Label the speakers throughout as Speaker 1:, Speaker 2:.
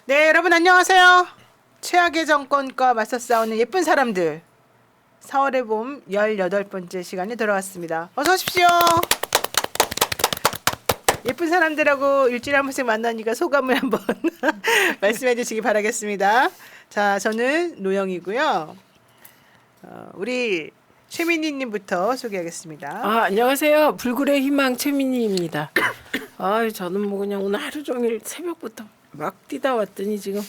Speaker 1: 네, 여러분 안녕하세요. 최악의 정권과 맞서 싸우는 예쁜 사람들. 4월의 봄 18번째 시간이 돌아왔습니다. 어서 오십시오. 예쁜 사람들하고 일주일에 한 번씩 만나니까 소감을 한번 말씀해 주시기 바라겠습니다. 자, 저는 노영이고요. 우리 최민희님부터 소개하겠습니다.
Speaker 2: 안녕하세요. 불굴의 희망 최민희입니다. 저는 뭐 그냥 오늘 하루 종일 새벽부터 막 뛰다 왔더니 지금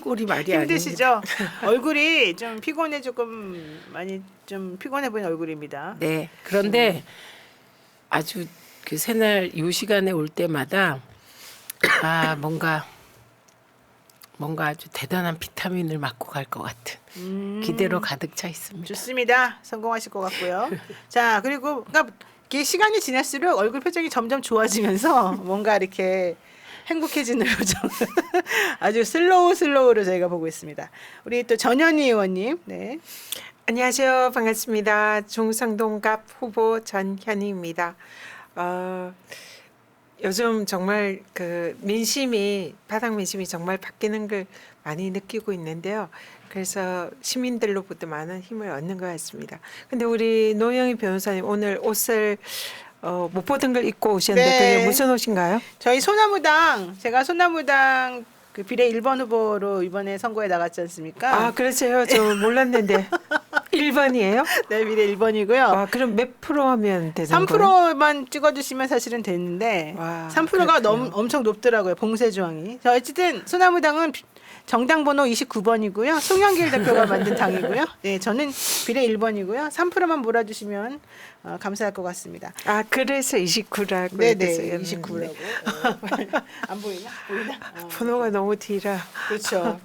Speaker 2: 꼴이 말이 아닙니다.
Speaker 1: 힘드시죠? 얼굴이 좀 피곤해 조금 많이 좀 피곤해 보이는 얼굴입니다.
Speaker 2: 네. 그런데 아주 그 새날 요 시간에 올 때마다 뭔가 아주 대단한 비타민을 맞고 갈 것 같은 기대로 가득 차 있습니다.
Speaker 1: 좋습니다. 성공하실 것 같고요. 자, 그리고 그러니까 이게 시간이 지날수록 얼굴 표정이 점점 좋아지면서 뭔가 이렇게 행복해지는 표정. 아주 슬로우로 저희가 보고 있습니다. 우리 또 전현희 의원님. 네.
Speaker 3: 안녕하세요. 반갑습니다. 중성동갑 후보 전현희입니다. 요즘 정말 그 바닥 민심이 정말 바뀌는 걸 많이 느끼고 있는데요. 그래서 시민들로부터 많은 힘을 얻는 것 같습니다. 근데 우리 노영희 변호사님 오늘 옷을 못 보던 걸 입고 오셨는데
Speaker 1: 네.
Speaker 3: 그게 무슨 옷인가요?
Speaker 1: 저희 제가 소나무당 그 비례 1번 후보로 이번에 선거에 나갔지 않습니까?
Speaker 3: 그렇죠. 저 몰랐는데 1번이에요?
Speaker 1: 네, 비례 1번이고요.
Speaker 3: 그럼 몇 프로 하면 되는 거예요?
Speaker 1: 3%만 찍어주시면 사실은 됐는데
Speaker 3: 와,
Speaker 1: 3%가
Speaker 3: 그렇군요.
Speaker 1: 엄청 높더라고요. 봉쇄 조항이. 자, 어쨌든 소나무당은 정당 번호 29번이고요. 송영길 대표가 만든 당이고요. 네, 저는 비례 1번이고요. 3%만 몰아주시면 감사할 것 같습니다.
Speaker 3: 그래서 29라고
Speaker 1: 네네, 29라고. 안 보이나? 보이나?
Speaker 3: 번호가 너무 뒤라.
Speaker 1: 그렇죠.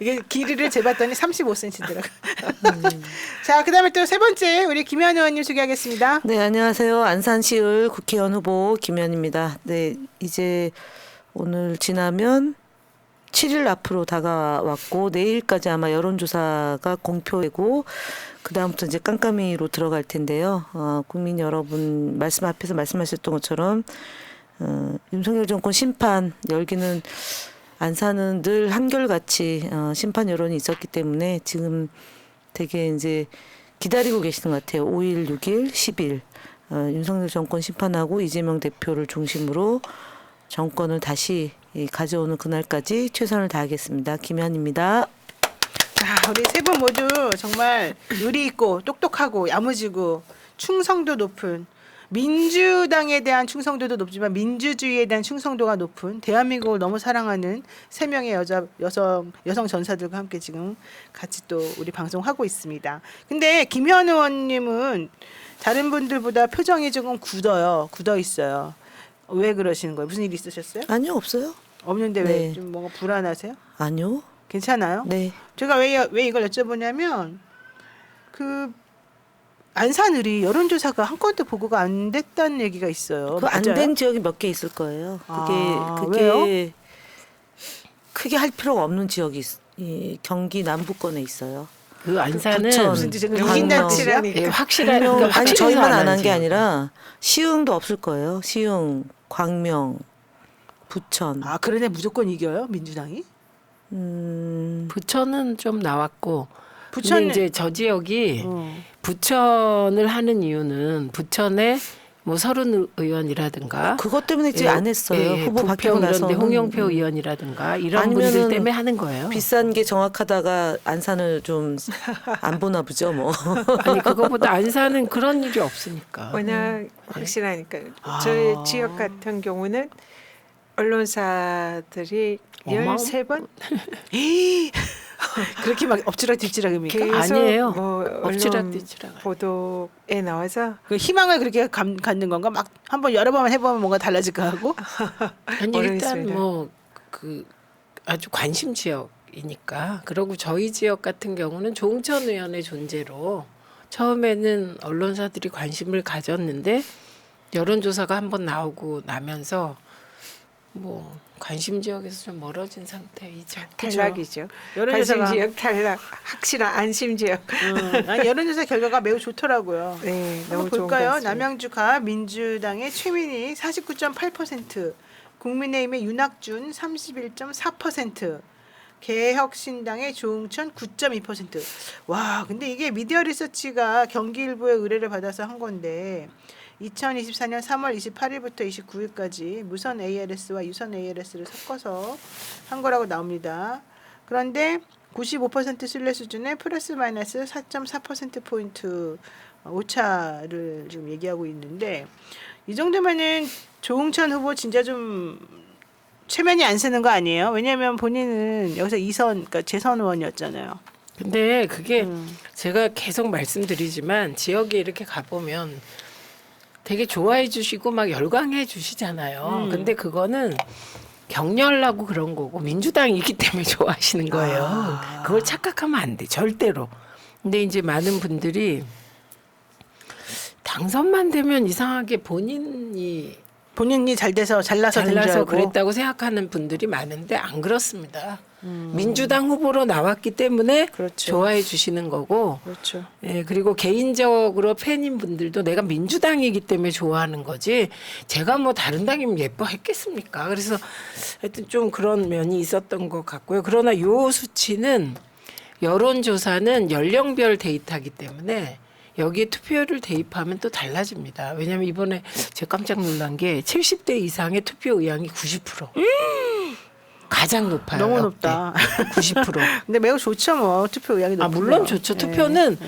Speaker 1: 이게 길이를 재봤더니 35cm더라고요. 자, 그다음에 또 세 번째 우리 김현 의원님 소개하겠습니다.
Speaker 4: 네, 안녕하세요. 안산시을 국회의원 후보 김현입니다. 네, 이제 오늘 지나면 7일 앞으로 다가왔고 내일까지 아마 여론조사가 공표되고 그 다음부터 이제 깜깜이로 들어갈 텐데요. 국민 여러분 앞에서 말씀하셨던 것처럼 윤석열 정권 심판 열기는 안산은 늘 한결같이 심판 여론이 있었기 때문에 지금 되게 이제 기다리고 계시는 것 같아요. 5일, 6일, 10일 윤석열 정권 심판하고 이재명 대표를 중심으로 정권을 다시 가져오는 그날까지 최선을 다하겠습니다. 김현입니다.
Speaker 1: 자, 우리 세 분 모두 정말 의리 있고 똑똑하고 야무지고 충성도 높은 민주당에 대한 충성도도 높지만 민주주의에 대한 충성도가 높은 대한민국을 너무 사랑하는 세 명의 여성 전사들과 함께 지금 같이 또 우리 방송하고 있습니다. 근데 김현 의원님은 다른 분들보다 표정이 조금 굳어 있어요. 왜 그러시는 거예요? 무슨 일 있으셨어요?
Speaker 4: 아니요, 없어요.
Speaker 1: 없는데 왜
Speaker 4: 네.
Speaker 1: 좀 뭔가 불안하세요?
Speaker 4: 아니요.
Speaker 1: 괜찮아요?
Speaker 4: 네.
Speaker 1: 제가 왜 이걸 여쭤보냐면 그 안산을이 여론조사가 한 건도 보고가 안 됐다는 얘기가 있어요.
Speaker 4: 그 안
Speaker 1: 맞아요?
Speaker 4: 된 지역이 몇 개 있을 거예요. 그게
Speaker 1: 왜요?
Speaker 4: 크게 할 필요가 없는 지역이 이 경기 남부권에 있어요.
Speaker 2: 그 안산은
Speaker 4: 부천,
Speaker 1: 무슨 지금
Speaker 4: 광명.
Speaker 1: 이긴다치라?
Speaker 2: 예, 확실한
Speaker 4: 아니
Speaker 2: 확실해서
Speaker 4: 저희만 안
Speaker 2: 안
Speaker 4: 한 게
Speaker 2: 하지.
Speaker 4: 아니라 시흥도 없을 거예요. 시흥, 광명, 부천.
Speaker 1: 그러네 무조건 이겨요 민주당이?
Speaker 2: 부천은 좀 나왔고
Speaker 1: 부천은-
Speaker 2: 근데 이제 저 지역이
Speaker 1: 어.
Speaker 2: 부천을 하는 이유는 부천에 뭐 서른 의원이라든가
Speaker 4: 그것 때문에 이제 안 했어요. 후보 바뀌고
Speaker 2: 부평 이런데
Speaker 4: 나서는.
Speaker 2: 홍영표 의원이라든가 이런
Speaker 4: 아니면은
Speaker 2: 분들 때문에 하는 거예요.
Speaker 4: 비싼 게 정확하다가 안산을 좀 안 보나 보죠, 뭐.
Speaker 2: 아니 그거보다 안산은 그런 일이 없으니까.
Speaker 3: 워낙 확실하니까 저희 지역 같은 경우는 언론사들이
Speaker 2: 어마어마-
Speaker 3: 13번
Speaker 1: 그렇게 막 엎치락뒤치락입니까?
Speaker 3: 계속
Speaker 2: 아니에요.
Speaker 3: 뭐
Speaker 2: 엎치락뒤치락.
Speaker 3: 보도에 나와서
Speaker 1: 그 희망을 그렇게 갖는 건가? 막 한번 여러 번 해보면 뭔가 달라질까 하고?
Speaker 2: 아니 일단
Speaker 3: 모르겠습니다.
Speaker 2: 뭐 그 아주 관심 지역이니까. 그리고 저희 지역 같은 경우는 조응천 의원의 존재로 처음에는 언론사들이 관심을 가졌는데 여론조사가 한번 나오고 나면서 뭐 관심 지역에서 좀 멀어진 상태이죠.
Speaker 3: 탈락이죠.
Speaker 1: 여론조사가
Speaker 3: 관심 지역 탈락, 확실한 안심 지역.
Speaker 1: 아니, 여론조사 결과가 매우 좋더라고요.
Speaker 3: 네,
Speaker 1: 한번
Speaker 3: 너무 좋은 것
Speaker 1: 볼까요?
Speaker 3: 같습니다.
Speaker 1: 남양주가 민주당의 최민희 49.8%, 국민의힘의 윤학준 31.4%, 개혁신당의 조응천 9.2%. 와, 근데 이게 미디어 리서치가 경기일보의 의뢰를 받아서 한 건데 2024년 3월 28일부터 29일까지 무선 ALS와 유선 ALS를 섞어서 한 거라고 나옵니다. 그런데 95% 신뢰 수준의 플러스 마이너스 4.4%포인트 오차를 지금 얘기하고 있는데 이 정도면은 조응천 후보 진짜 좀 최면이 안 쓰는 거 아니에요? 왜냐하면 본인은 여기서 2선, 그러니까 재선 의원이었잖아요.
Speaker 2: 근데 그게 제가 계속 말씀드리지만 지역에 이렇게 가보면 되게 좋아해 주시고 막 열광해 주시잖아요. 근데 그거는 격려하려고 그런 거고 민주당이기 때문에 좋아하시는 거예요. 그걸 착각하면 안 돼. 절대로. 근데 이제 많은 분들이 당선만 되면 이상하게 본인이
Speaker 1: 잘 돼서 잘나서 된 줄
Speaker 2: 잘나서
Speaker 1: 알고.
Speaker 2: 그랬다고 생각하는 분들이 많은데 안 그렇습니다. 민주당 후보로 나왔기 때문에
Speaker 1: 그렇죠.
Speaker 2: 좋아해 주시는 거고
Speaker 1: 그렇죠.
Speaker 2: 예, 그리고 개인적으로 팬인 분들도 내가 민주당이기 때문에 좋아하는 거지 제가 뭐 다른 당이면 예뻐했겠습니까? 그래서 하여튼 좀 그런 면이 있었던 것 같고요. 그러나 요 수치는 여론조사는 연령별 데이터이기 때문에 여기에 투표율을 대입하면 또 달라집니다. 왜냐하면 이번에 제가 깜짝 놀란 게 70대 이상의 투표 의향이 90%. 가장 높아요.
Speaker 1: 너무
Speaker 2: 역대.
Speaker 1: 높다.
Speaker 2: 90%.
Speaker 1: 근데 매우 좋죠, 뭐 투표 의향이 높은
Speaker 2: 물론
Speaker 1: 거.
Speaker 2: 좋죠.
Speaker 1: 예.
Speaker 2: 투표는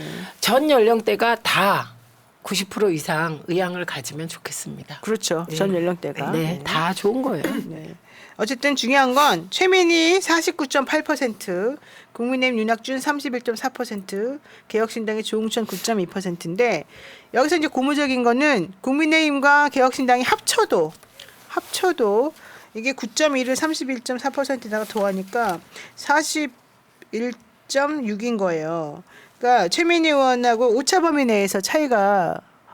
Speaker 2: 전 연령대가 다 90% 이상 의향을 가지면 좋겠습니다.
Speaker 1: 그렇죠.
Speaker 2: 네.
Speaker 1: 전 연령대가.
Speaker 2: 네, 다 좋은 거예요.
Speaker 1: 네. 어쨌든 중요한 건 최민희 49.8%, 국민의힘 윤학준 31.4%, 개혁신당의 조응천 9.2%인데 여기서 이제 고무적인 거는 국민의힘과 개혁신당이 합쳐도 이게 9.1을 31.4%다가 더하니까 41.6인 거예요. 그러니까 최민희 의원하고 오차범위 내에서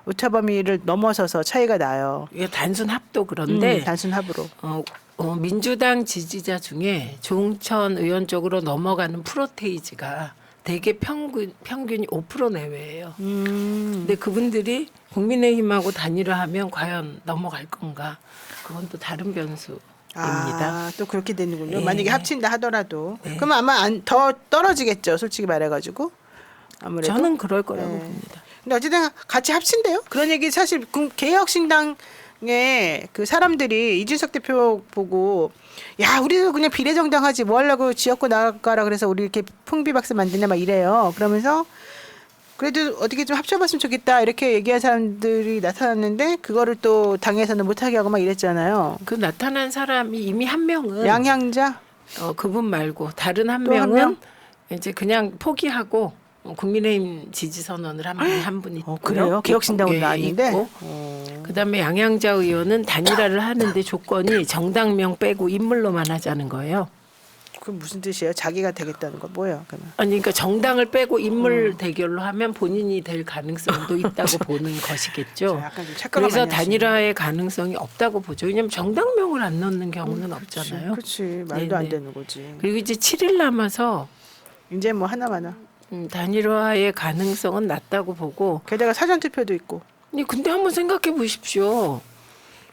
Speaker 1: 오차범위를 넘어서서 차이가 나요.
Speaker 2: 이게 단순 합도 그런데
Speaker 1: 단순 합으로.
Speaker 2: 민주당 지지자 중에 조응천 의원 쪽으로 넘어가는 프로테이지가 대개 평균이 5% 내외예요. 근데 그분들이 국민의힘하고 단일화하면 과연 넘어갈 건가? 그건 또 다른 변수입니다.
Speaker 1: 또 그렇게 되는군요.
Speaker 2: 네.
Speaker 1: 만약에 합친다 하더라도.
Speaker 2: 네.
Speaker 1: 그러면 아마 더 떨어지겠죠. 솔직히 말해가지고. 아무래도.
Speaker 2: 저는 그럴 거라고
Speaker 1: 네.
Speaker 2: 봅니다.
Speaker 1: 근데 어쨌든 같이 합친대요. 그런 얘기 사실 개혁신당의 그 사람들이 이준석 대표 보고 야 우리도 그냥 비례정당하지 뭐 하려고 지역구 나가라 그래서 우리 이렇게 풍비박스 만드냐 막 이래요. 그러면서 그래도 어떻게 좀 합쳐봤으면 좋겠다 이렇게 얘기한 사람들이 나타났는데 그거를 또 당에서는 못하게 하고 막 이랬잖아요.
Speaker 2: 그 나타난 사람이 이미 한 명은
Speaker 1: 양향자
Speaker 2: 그분 말고 다른 한
Speaker 1: 또 한
Speaker 2: 명은
Speaker 1: 명?
Speaker 2: 이제 그냥 포기하고 국민의힘 지지 선언을 한 분이 있고요.
Speaker 1: 그래요? 개혁신당으로
Speaker 2: 예,
Speaker 1: 나왔는데.
Speaker 2: 있고. 그다음에 양양자 의원은 단일화를 하는데 조건이 정당명 빼고 인물로만 하자는 거예요.
Speaker 1: 그건 무슨 뜻이에요? 자기가 되겠다는 거 뭐예요? 그러면.
Speaker 2: 아니 그러니까 정당을 빼고 인물 대결로 하면 본인이 될 가능성도 있다고 보는 것이겠죠.
Speaker 1: 약간 좀 착각을
Speaker 2: 그래서
Speaker 1: 많이 하시네.
Speaker 2: 단일화의 가능성이 없다고 보죠. 왜냐하면 정당명을 안 넣는 경우는 없잖아요.
Speaker 1: 그렇지 말도 안
Speaker 2: 네네.
Speaker 1: 되는 거지.
Speaker 2: 그리고 이제 7일 남아서
Speaker 1: 이제 뭐 하나마나.
Speaker 2: 단일화의 가능성은 낮다고 보고.
Speaker 1: 게다가 사전 투표도 있고.
Speaker 2: 근데 한번 생각해 보십시오.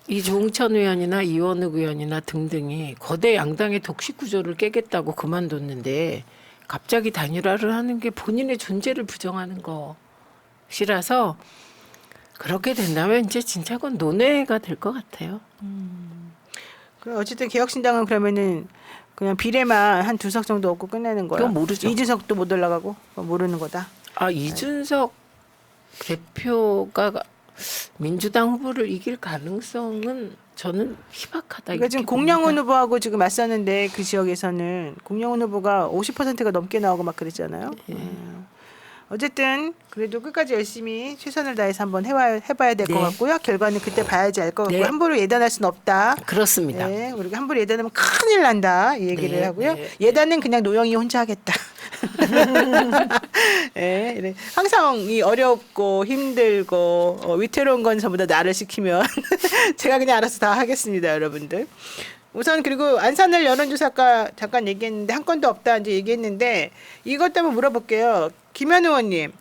Speaker 2: 이 조응천 의원이나 이원욱 의원이나 등등이 거대 양당의 독식 구조를 깨겠다고 그만뒀는데 갑자기 단일화를 하는 게 본인의 존재를 부정하는 것이라서 그렇게 된다면 이제 진짜 그건 논외가 될 것 같아요.
Speaker 1: 어쨌든 개혁신당은 그러면은 그냥 비례만 한 2석 정도 얻고 끝내는 거야.
Speaker 2: 그건 모르죠.
Speaker 1: 이준석도 못 올라가고 그건 모르는 거다.
Speaker 2: 이준석 대표가 민주당 후보를 이길 가능성은 저는 희박하다.
Speaker 1: 그러니까 지금
Speaker 2: 이렇게
Speaker 1: 공영훈
Speaker 2: 봅니다.
Speaker 1: 후보하고 지금 맞섰는데 그 지역에서는 공영훈 후보가 50%가 넘게 나오고 막 그랬잖아요. 어쨌든 그래도 끝까지 열심히 최선을 다해서 한번 해봐야 될 것
Speaker 2: 네.
Speaker 1: 같고요. 결과는 그때 봐야지 알 것 같고
Speaker 2: 네.
Speaker 1: 함부로 예단할 수는 없다.
Speaker 2: 그렇습니다.
Speaker 1: 네, 우리가 함부로 예단하면 큰일 난다 이 얘기를
Speaker 2: 네,
Speaker 1: 하고요.
Speaker 2: 네,
Speaker 1: 예단은 그냥 노영이 혼자 하겠다. 네, 이래. 항상 이 어렵고 힘들고 위태로운 건 전부 다 나를 시키면 제가 그냥 알아서 다 하겠습니다, 여러분들. 우선 그리고 안산을 여론조사 아까 잠깐 얘기했는데 한 건도 없다 이제 얘기했는데 이것 때문에 물어볼게요. 김현 의원님,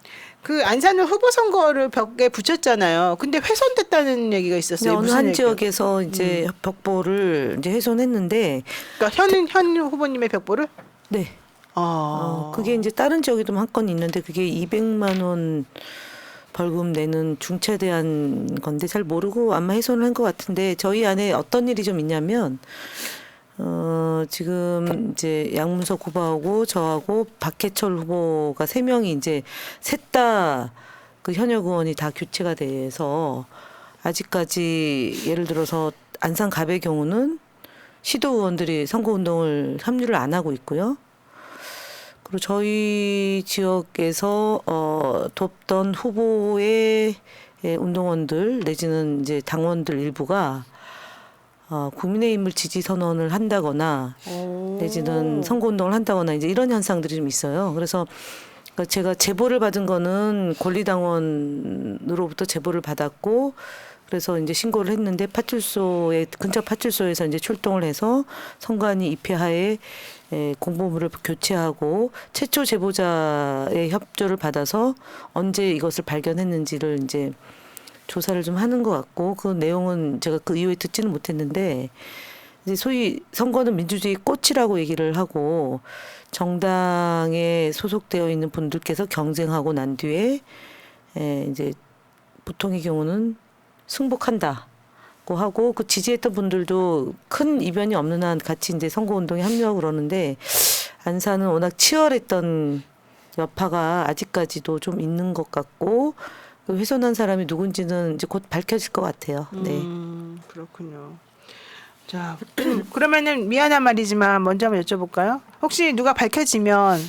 Speaker 1: 그 안산은 후보 선거를 벽에 붙였잖아요. 근데 훼손됐다는 얘기가 있었어요.
Speaker 4: 어느
Speaker 1: 무슨
Speaker 4: 한
Speaker 1: 얘기예요?
Speaker 4: 지역에서 이제 벽보를 이제 훼손했는데,
Speaker 1: 그러니까 현 후보님의 벽보를?
Speaker 4: 네. 그게 이제 다른 지역에도 한 건 있는데 그게 200만 원 벌금 내는 중차대한 건데 잘 모르고 아마 훼손을 한 것 같은데 저희 안에 어떤 일이 좀 있냐면 지금 이제 양문석 후보하고 저하고 박해철 후보가 3명이 이제 셋 다 그 현역 의원이 다 교체가 돼서 아직까지 예를 들어서 안산갑의 경우는 시도 의원들이 선거운동을 합류를 안 하고 있고요. 그리고 저희 지역에서 돕던 후보의 운동원들 내지는 이제 당원들 일부가 국민의힘을 지지 선언을 한다거나 내지는 선거운동을 한다거나 이제 이런 현상들이 좀 있어요. 그래서 제가 제보를 받은 거는 권리당원으로부터 제보를 받았고 그래서 이제 신고를 했는데 근처 파출소에서 이제 출동을 해서 선관위 입회하에 공보물을 교체하고 최초 제보자의 협조를 받아서 언제 이것을 발견했는지를 이제 조사를 좀 하는 것 같고 그 내용은 제가 그 이후에 듣지는 못했는데 이제 소위 선거는 민주주의 꽃이라고 얘기를 하고 정당에 소속되어 있는 분들께서 경쟁하고 난 뒤에 이제 보통의 경우는 승복한다고 하고 그 지지했던 분들도 큰 이변이 없는 한 같이 이제 선거운동에 합류하고 그러는데 안산은 워낙 치열했던 여파가 아직까지도 좀 있는 것 같고 그 훼손한 사람이 누군지는 이제 곧 밝혀질 것 같아요. 네.
Speaker 1: 그렇군요. 자, 그러면은 미안한 말이지만 먼저 한번 여쭤볼까요? 혹시 누가 밝혀지면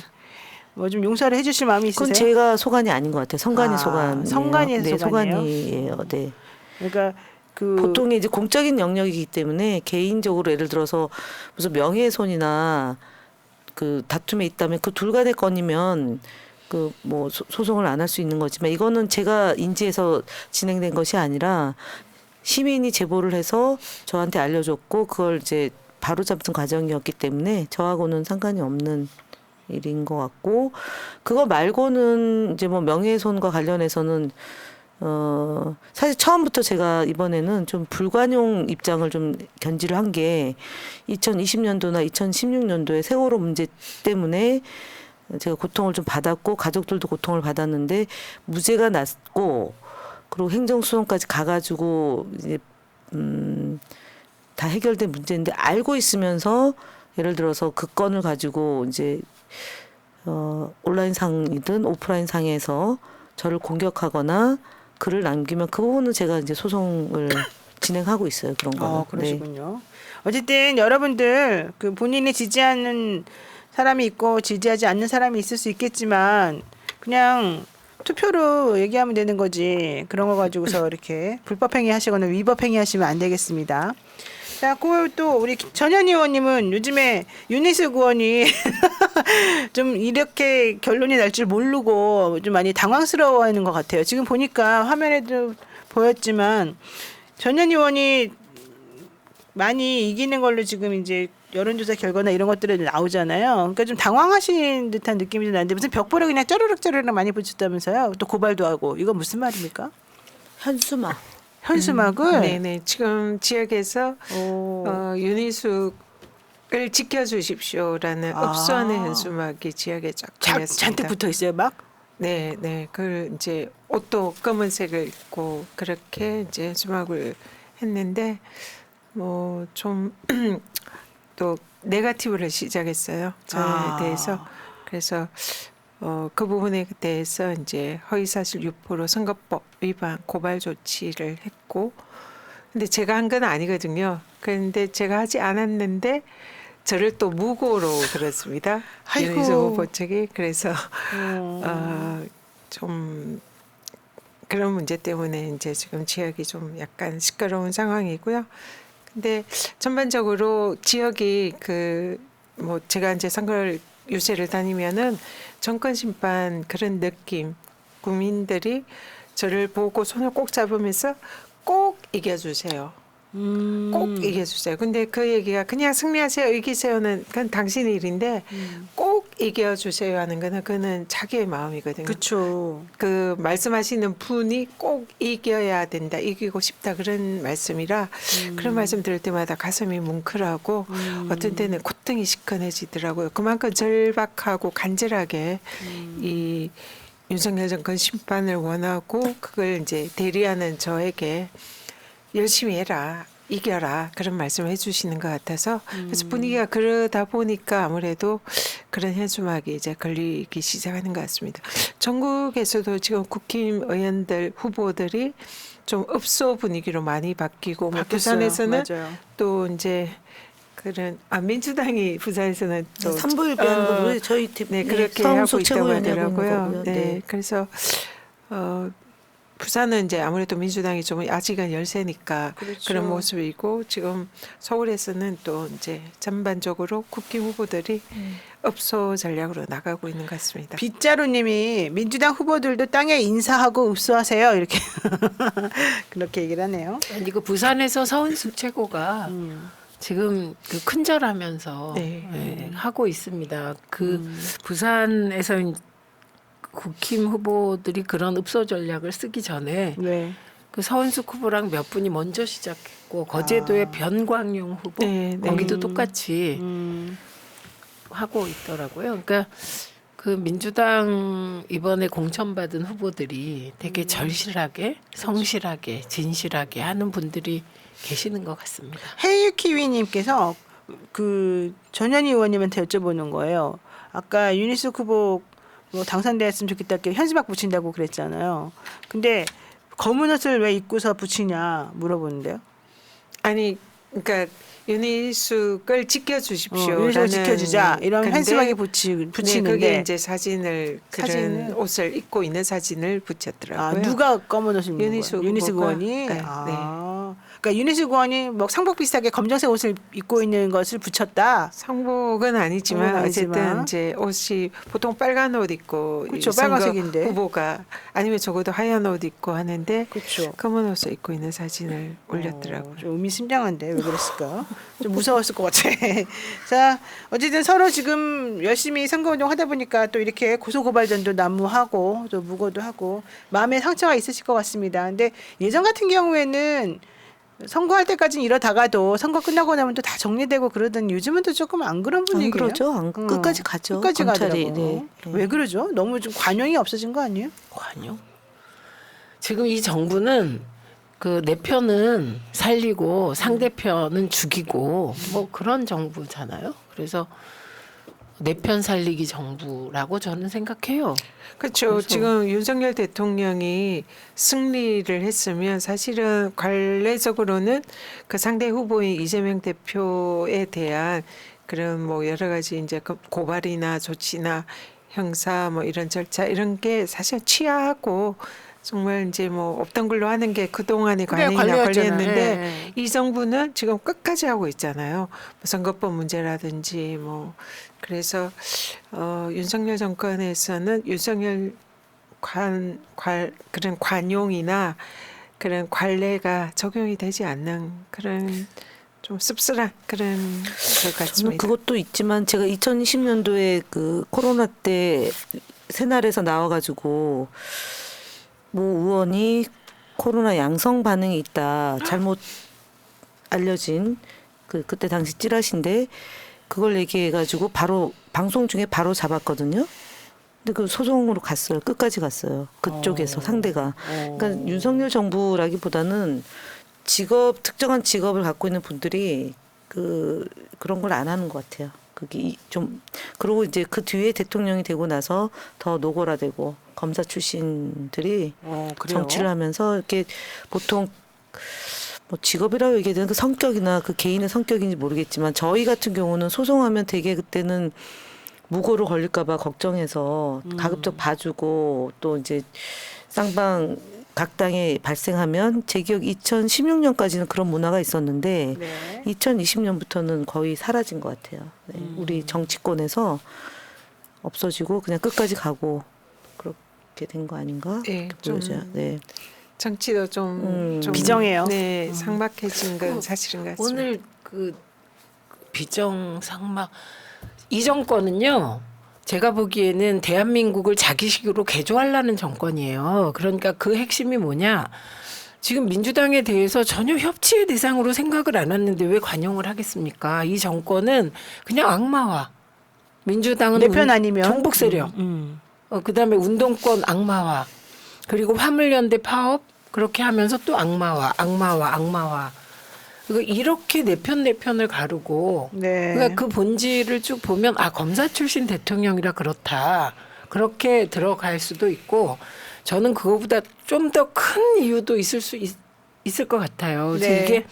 Speaker 1: 뭐 좀 용서를 해주실 마음이 있으세요?
Speaker 4: 그건 제가 소관이 아닌 것 같아요. 성관이 소관.
Speaker 1: 성관이
Speaker 4: 네,
Speaker 1: 소관이에요?
Speaker 4: 소관이에요. 네.
Speaker 1: 그러니까 그
Speaker 4: 보통의 이제 공적인 영역이기 때문에 개인적으로 예를 들어서 무슨 명예훼손이나 그 다툼에 있다면 그 둘 간의 건이면 그 뭐 소송을 안 할 수 있는 거지만 이거는 제가 인지해서 진행된 것이 아니라 시민이 제보를 해서 저한테 알려줬고 그걸 이제 바로잡는 과정이었기 때문에 저하고는 상관이 없는 일인 것 같고 그거 말고는 이제 뭐 명예훼손과 관련해서는 사실 처음부터 제가 이번에는 좀 불관용 입장을 좀 견지를 한 게 2020년도나 2016년도에 세월호 문제 때문에 제가 고통을 좀 받았고 가족들도 고통을 받았는데 무죄가 났고 그리고 행정소송까지 가가지고 이제 다 해결된 문제인데 알고 있으면서 예를 들어서 그 건을 가지고 이제 온라인 상이든 오프라인 상에서 저를 공격하거나 글을 남기면 그 부분은 제가 이제 소송을 진행하고 있어요. 그런 거.
Speaker 1: 그러시군요. 어쨌든 여러분들 그 본인이 지지하는 사람이 있고 지지하지 않는 사람이 있을 수 있겠지만 그냥 투표로 얘기하면 되는 거지. 그런 거 가지고서 이렇게 불법행위 하시거나 위법행위 하시면 안 되겠습니다. 자, 또 우리 전현 의원님은 요즘에 윤희숙 의원이 좀 이렇게 결론이 날 줄 모르고 좀 많이 당황스러워하는 것 같아요. 지금 보니까 화면에도 보였지만 전현 의원이 많이 이기는 걸로 지금 이제 여론조사 결과나 이런 것들이 나오잖아요. 그러니까 좀 당황하신 듯한 느낌이 나는데 무슨 벽보를 그냥 쪼르륵 많이 붙였다면서요. 또 고발도 하고. 이건 무슨 말입니까?
Speaker 4: 현수막.
Speaker 1: 현수막을?
Speaker 3: 네네. 지금 지역에서 윤희숙을 지켜주십시오라는 업소하는 현수막이 지역에 작동했습니다.
Speaker 1: 잔뜩 붙어 있어요, 막?
Speaker 3: 네. 그 이제 옷도 검은색을 입고 그렇게 이제 현수막을 했는데 뭐 좀 또 네거티브를 시작했어요. 저에 대해서. 그래서 그 부분에 대해서 이제 허위사실 유포로 선거법 위반 고발 조치를 했고, 근데 제가 한 건 아니거든요. 그런데 제가 하지 않았는데 저를 또 무고로 들었습니다. 윤희숙 후보 측이. 그래서 좀 그런 문제 때문에 이제 지금 지역이 좀 약간 시끄러운 상황이고요. 근데 전반적으로 지역이 뭐 제가 이제 선거 유세를 다니면은 정권 심판 그런 느낌, 국민들이 저를 보고 손을 꼭 잡으면서 꼭 이겨주세요. 꼭 이겨주세요. 근데 그 얘기가 그냥 승리하세요, 이기세요는 그건 당신의 일인데 꼭 이겨주세요 하는 거는 그는 자기의 마음이거든요.
Speaker 1: 그렇죠.
Speaker 3: 그 말씀하시는 분이 꼭 이겨야 된다, 이기고 싶다 그런 말씀이라 그런 말씀 들을 때마다 가슴이 뭉클하고 어떤 때는 콧등이 시큰해지더라고요. 그만큼 절박하고 간절하게 이 윤석열 정권 심판을 원하고 그걸 이제 대리하는 저에게 열심히 해라, 이겨라 그런 말씀을 해주시는 것 같아서 그래서 분위기가 그러다 보니까 아무래도 그런 현수막이 이제 걸리기 시작하는 것 같습니다. 전국에서도 지금 국힘의원들 후보들이 좀 읍소 분위기로 많이 바뀌고 뭐
Speaker 1: 바뀌었어요.
Speaker 3: 부산에서는
Speaker 1: 맞아요.
Speaker 3: 또 이제 그런 민주당이 부산에서는 또
Speaker 4: 삼부일비하는 거로 저희 팀
Speaker 3: 네, 그렇게
Speaker 4: 서은숙
Speaker 3: 하고 있다고
Speaker 4: 최고위원이 하고 있는
Speaker 3: 하더라고요.
Speaker 4: 거고요.
Speaker 3: 네, 그래서 부산은 이제 아무래도 민주당이 좀 아직은 열세니까
Speaker 1: 그렇죠.
Speaker 3: 그런 모습이고 지금 서울에서는 또 이제 전반적으로 국힘 후보들이 읍소 전략으로 나가고 있는 것 같습니다.
Speaker 1: 빗자루님이 민주당 후보들도 땅에 인사하고 읍소하세요 이렇게 그렇게 얘기를 하네요.
Speaker 2: 아니 그 부산에서 서은숙 최고가 지금 그 큰절하면서
Speaker 3: 네.
Speaker 2: 예, 하고 있습니다. 그 부산에서 국힘 후보들이 그런 읍소 전략을 쓰기 전에
Speaker 1: 네.
Speaker 2: 그 서은숙 후보랑 몇 분이 먼저 시작했고 거제도의 변광용 후보
Speaker 3: 네, 네.
Speaker 2: 거기도 똑같이
Speaker 1: 음.
Speaker 2: 하고 있더라고요. 그러니까 그 민주당 이번에 공천받은 후보들이 되게 절실하게, 성실하게, 진실하게 하는 분들이 계시는 것 같습니다.
Speaker 1: 헤이키위님께서 그 전현희 의원님한테 여쭤보는 거예요. 아까 유니스 후보 뭐 당선됐으면 좋겠다 이렇게 현수막 붙인다고 그랬잖아요. 근데 검은 옷을 왜 입고서 붙이냐 물어보는데요.
Speaker 3: 아니 그러니까 윤희숙을 지켜주십시오.
Speaker 1: 유니스를 지켜주자 이런
Speaker 3: 근데
Speaker 1: 현수막이
Speaker 3: 네,
Speaker 1: 붙이는데
Speaker 3: 그게 이제 사진을 그런
Speaker 1: 사진을?
Speaker 3: 옷을 입고 있는 사진을 붙였더라고요.
Speaker 1: 누가 검은 옷을 입는
Speaker 3: 유니스
Speaker 1: 거예요? 유니스
Speaker 3: 후보가?
Speaker 1: 의원이.
Speaker 3: 네,
Speaker 1: 그러니까 유니스 의원이 뭐 상복 비슷하게 검정색 옷을 입고 있는 것을 붙였다.
Speaker 3: 상복은 아니지만
Speaker 1: 상복은
Speaker 3: 어쨌든
Speaker 1: 아니지만.
Speaker 3: 이제 옷이 보통 빨간 옷 입고
Speaker 1: 그렇죠,
Speaker 3: 이 선거
Speaker 1: 빨간색인데.
Speaker 3: 후보가 아니면 적어도 하얀 옷 입고 하는데
Speaker 1: 그렇죠.
Speaker 3: 검은 옷을 입고 있는 사진을 올렸더라고요.
Speaker 1: 좀 의미심장한데 왜 그랬을까? 좀 무서웠을 것 같아. 자, 어쨌든 서로 지금 열심히 선거운동 하다 보니까 또 이렇게 고소고발전도 난무하고 또 무고도 하고 마음에 상처가 있으실 것 같습니다. 근데 예전 같은 경우에는 선거할 때까지는 이러다가도 선거 끝나고 나면 또 다 정리되고 그러더니 요즘은 또 조금 안 그런
Speaker 4: 안
Speaker 1: 분위기예요.
Speaker 4: 그러죠. 끝까지 가죠.
Speaker 1: 끝까지
Speaker 4: 검찰이.
Speaker 1: 가더라고.
Speaker 4: 네.
Speaker 1: 왜 그러죠? 너무 좀 관용이 없어진 거 아니에요?
Speaker 2: 관용? 지금 이 정부는 그 내 편은 살리고 상대편은 죽이고 뭐 그런 정부잖아요. 그래서 내 편 살리기 정부라고 저는 생각해요.
Speaker 3: 그렇죠.
Speaker 2: 그래서-
Speaker 3: 지금 윤석열 대통령이 승리를 했으면 사실은 관례적으로는 그 상대 후보인 이재명 대표에 대한 그런 뭐 여러 가지 이제 고발이나 조치나 형사 뭐 이런 절차 이런 게 사실 취하하고 정말 이제 뭐 없던 걸로 하는 게 그동안의
Speaker 1: 그래,
Speaker 3: 관행이나
Speaker 1: 관례였잖아요.
Speaker 3: 관리였는데
Speaker 1: 예.
Speaker 3: 이 정부는 지금 끝까지 하고 있잖아요. 뭐 선거법 문제라든지 뭐 그래서 윤석열 정권에서는 윤석열 그런 관용이나 그런 관례가 적용이 되지 않는 그런 좀 씁쓸한 그런 것
Speaker 4: 저는
Speaker 3: 같습니다.
Speaker 4: 그것도 있지만 제가 2020년도에 그 코로나 때 새날에서 나와가지고 모 의원이 코로나 양성 반응이 있다 잘못 알려진 그때 당시 찌라시인데 그걸 얘기해가지고 바로 방송 중에 바로 잡았거든요. 근데 그 소송으로 갔어요. 끝까지 갔어요. 그쪽에서 상대가. 그러니까 윤석열 정부라기보다는 특정한 직업을 갖고 있는 분들이 그런 걸 안 하는 것 같아요. 그게 좀 그리고 이제 그 뒤에 대통령이 되고 나서 더 노골화되고 검사 출신들이
Speaker 1: 그래요?
Speaker 4: 정치를 하면서 이렇게 보통 뭐 직업이라고 얘기해야 되는 그 성격이나 그 개인의 성격인지 모르겠지만 저희 같은 경우는 소송하면 되게 그때는 무고로 걸릴까봐 걱정해서 가급적 봐주고 또 이제 쌍방 각 당에 발생하면 제 기억 2016년까지는 그런 문화가 있었는데
Speaker 1: 네.
Speaker 4: 2020년부터는 거의 사라진 것 같아요. 네. 우리 정치권에서 없어지고 그냥 끝까지 가고 그렇게 된 거 아닌가?
Speaker 3: 네,
Speaker 4: 이렇게
Speaker 3: 좀
Speaker 4: 보여져요. 네.
Speaker 3: 정치도 좀
Speaker 1: 비정해요.
Speaker 3: 네, 상막해진 건 사실인 것 같습니다.
Speaker 2: 오늘 그 비정 상막 이 정권은요 제가 보기에는 대한민국을 자기식으로 개조하려는 정권이에요. 그러니까 그 핵심이 뭐냐? 지금 민주당에 대해서 전혀 협치의 대상으로 생각을 안 했는데 왜 관용을 하겠습니까? 이 정권은 그냥 악마화. 민주당은
Speaker 1: 내 편 아니면
Speaker 2: 종북 세력. 그다음에 운동권 악마화. 그리고 화물연대 파업 그렇게 하면서 또 악마화. 그리고 이렇게 내 편을 가르고
Speaker 1: 네.
Speaker 2: 그러니까 그 본질을 쭉 보면 검사 출신 대통령이라 그렇다. 그렇게 들어갈 수도 있고 저는 그거보다 좀 더 큰 이유도 있을 것 같아요.
Speaker 1: 네.
Speaker 2: 이게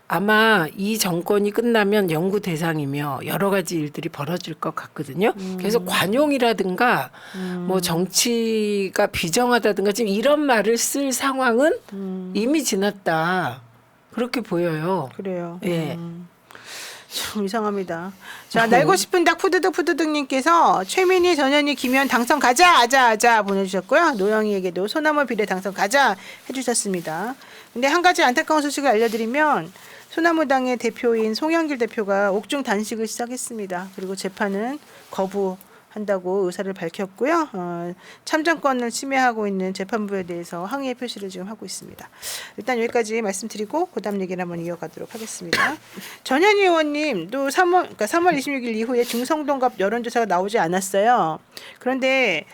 Speaker 2: 아마 이 정권이 끝나면 연구 대상이며 여러 가지 일들이 벌어질 것 같거든요. 그래서 관용이라든가 뭐 정치가 비정하다든가 지금 이런 말을 쓸 상황은 이미 지났다. 그렇게 보여요.
Speaker 1: 그래요.
Speaker 2: 예.
Speaker 1: 참 이상합니다. 자, 날고 싶은 닭 푸드득님께서 최민희, 전현희, 김현 당선 가자, 아자 보내주셨고요. 노영희에게도 소나무 비례 당선 가자 해주셨습니다. 근데 한 가지 안타까운 소식을 알려드리면 소나무당의 대표인 송영길 대표가 옥중 단식을 시작했습니다. 그리고 재판은 거부한다고 의사를 밝혔고요. 참정권을 침해하고 있는 재판부에 대해서 항의의 표시를 지금 하고 있습니다. 일단 여기까지 말씀드리고 그다음 얘기를 한번 이어가도록 하겠습니다. 전현희 의원님도 3월 26일 이후에 중성동갑 여론조사가 나오지 않았어요. 그런데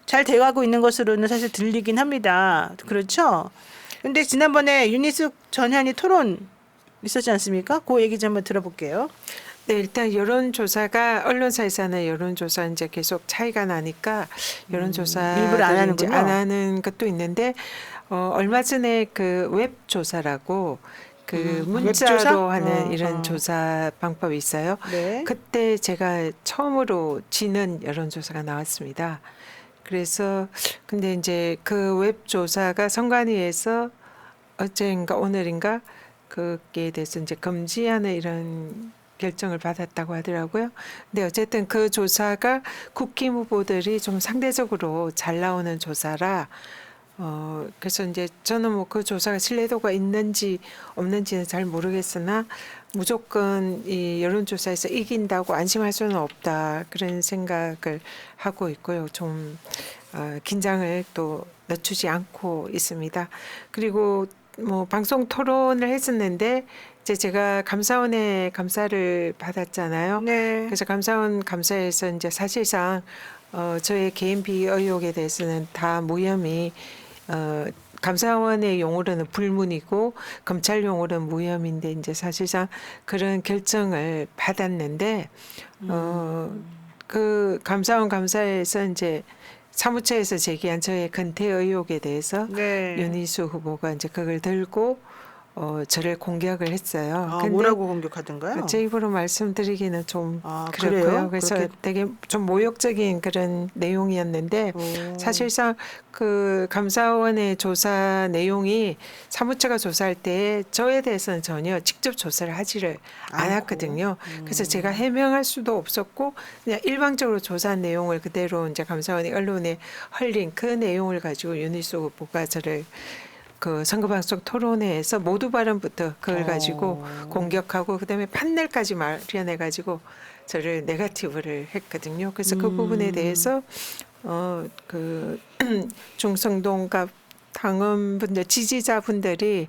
Speaker 1: 잘 돼가고 있는 것으로는 사실 들리긴 합니다. 그렇죠? 근데 지난번에 윤희숙 전현희 토론 있었지 않습니까? 그 얘기 좀 한번 들어볼게요.
Speaker 3: 네, 일단 여론조사가 언론사에서는 여론조사 이제 계속 차이가 나니까 여론조사
Speaker 1: 일부러 안 하는군요.
Speaker 3: 안 하는 것도 있는데 얼마 전에 그 웹조사라고 그 문자로
Speaker 1: 웹조사?
Speaker 3: 하는 이런 조사 방법이 있어요.
Speaker 1: 네.
Speaker 3: 그때 제가 처음으로 지는 여론조사가 나왔습니다. 그래서 근데 이제 그 웹조사가 선관위에서 어제인가 오늘인가 그게 대해서 이제 금지하는 이런 결정을 받았다고 하더라고요. 근데 어쨌든 그 조사가 국힘 후보들이 좀 상대적으로 잘 나오는 조사라 그래서 이제 저는 뭐 그 조사가 신뢰도가 있는지 없는지는 잘 모르겠으나 무조건 이 여론조사에서 이긴다고 안심할 수는 없다 그런 생각을 하고 있고요. 좀 긴장을 또 늦추지 않고 있습니다. 그리고 뭐 방송 토론을 했었는데 이제 제가 감사원의 감사를 받았잖아요.
Speaker 1: 네.
Speaker 3: 그래서 감사원 감사에서 이제 사실상 저의 개인 비의혹에 대해서는 다 무혐의 감사원의 용어로는 불문이고 검찰 용어로는 무혐의인데 이제 사실상 그런 결정을 받았는데 그 감사원 감사에서 이제 사무처에서 제기한 저의 근태 의혹에 대해서
Speaker 1: 네.
Speaker 3: 윤희수 후보가 이제 그걸 들고 저를 공격을 했어요. 근데
Speaker 1: 뭐라고 공격하던가요?
Speaker 3: 제 입으로 말씀드리기는 좀
Speaker 1: 그래요?
Speaker 3: 그렇고요. 그래서
Speaker 1: 그렇게...
Speaker 3: 되게 좀 모욕적인 그런 내용이었는데 사실상 그 감사원의 조사 내용이 사무처가 조사할 때 저에 대해서는 전혀 직접 조사를 하지를 않았거든요. 그래서 제가 해명할 수도 없었고 그냥 일방적으로 조사한 내용을 그대로 이제 감사원이 언론에 흘린 그 내용을 가지고 윤희수 후보가 저를 그 선거방송 토론회에서 모두 발언부터 그걸 가지고 공격하고 그다음에 판넬까지 마련해 가지고 저를 네거티브를 했거든요. 그래서 그 부분에 대해서 그 중성동갑 당원분들 지지자분들이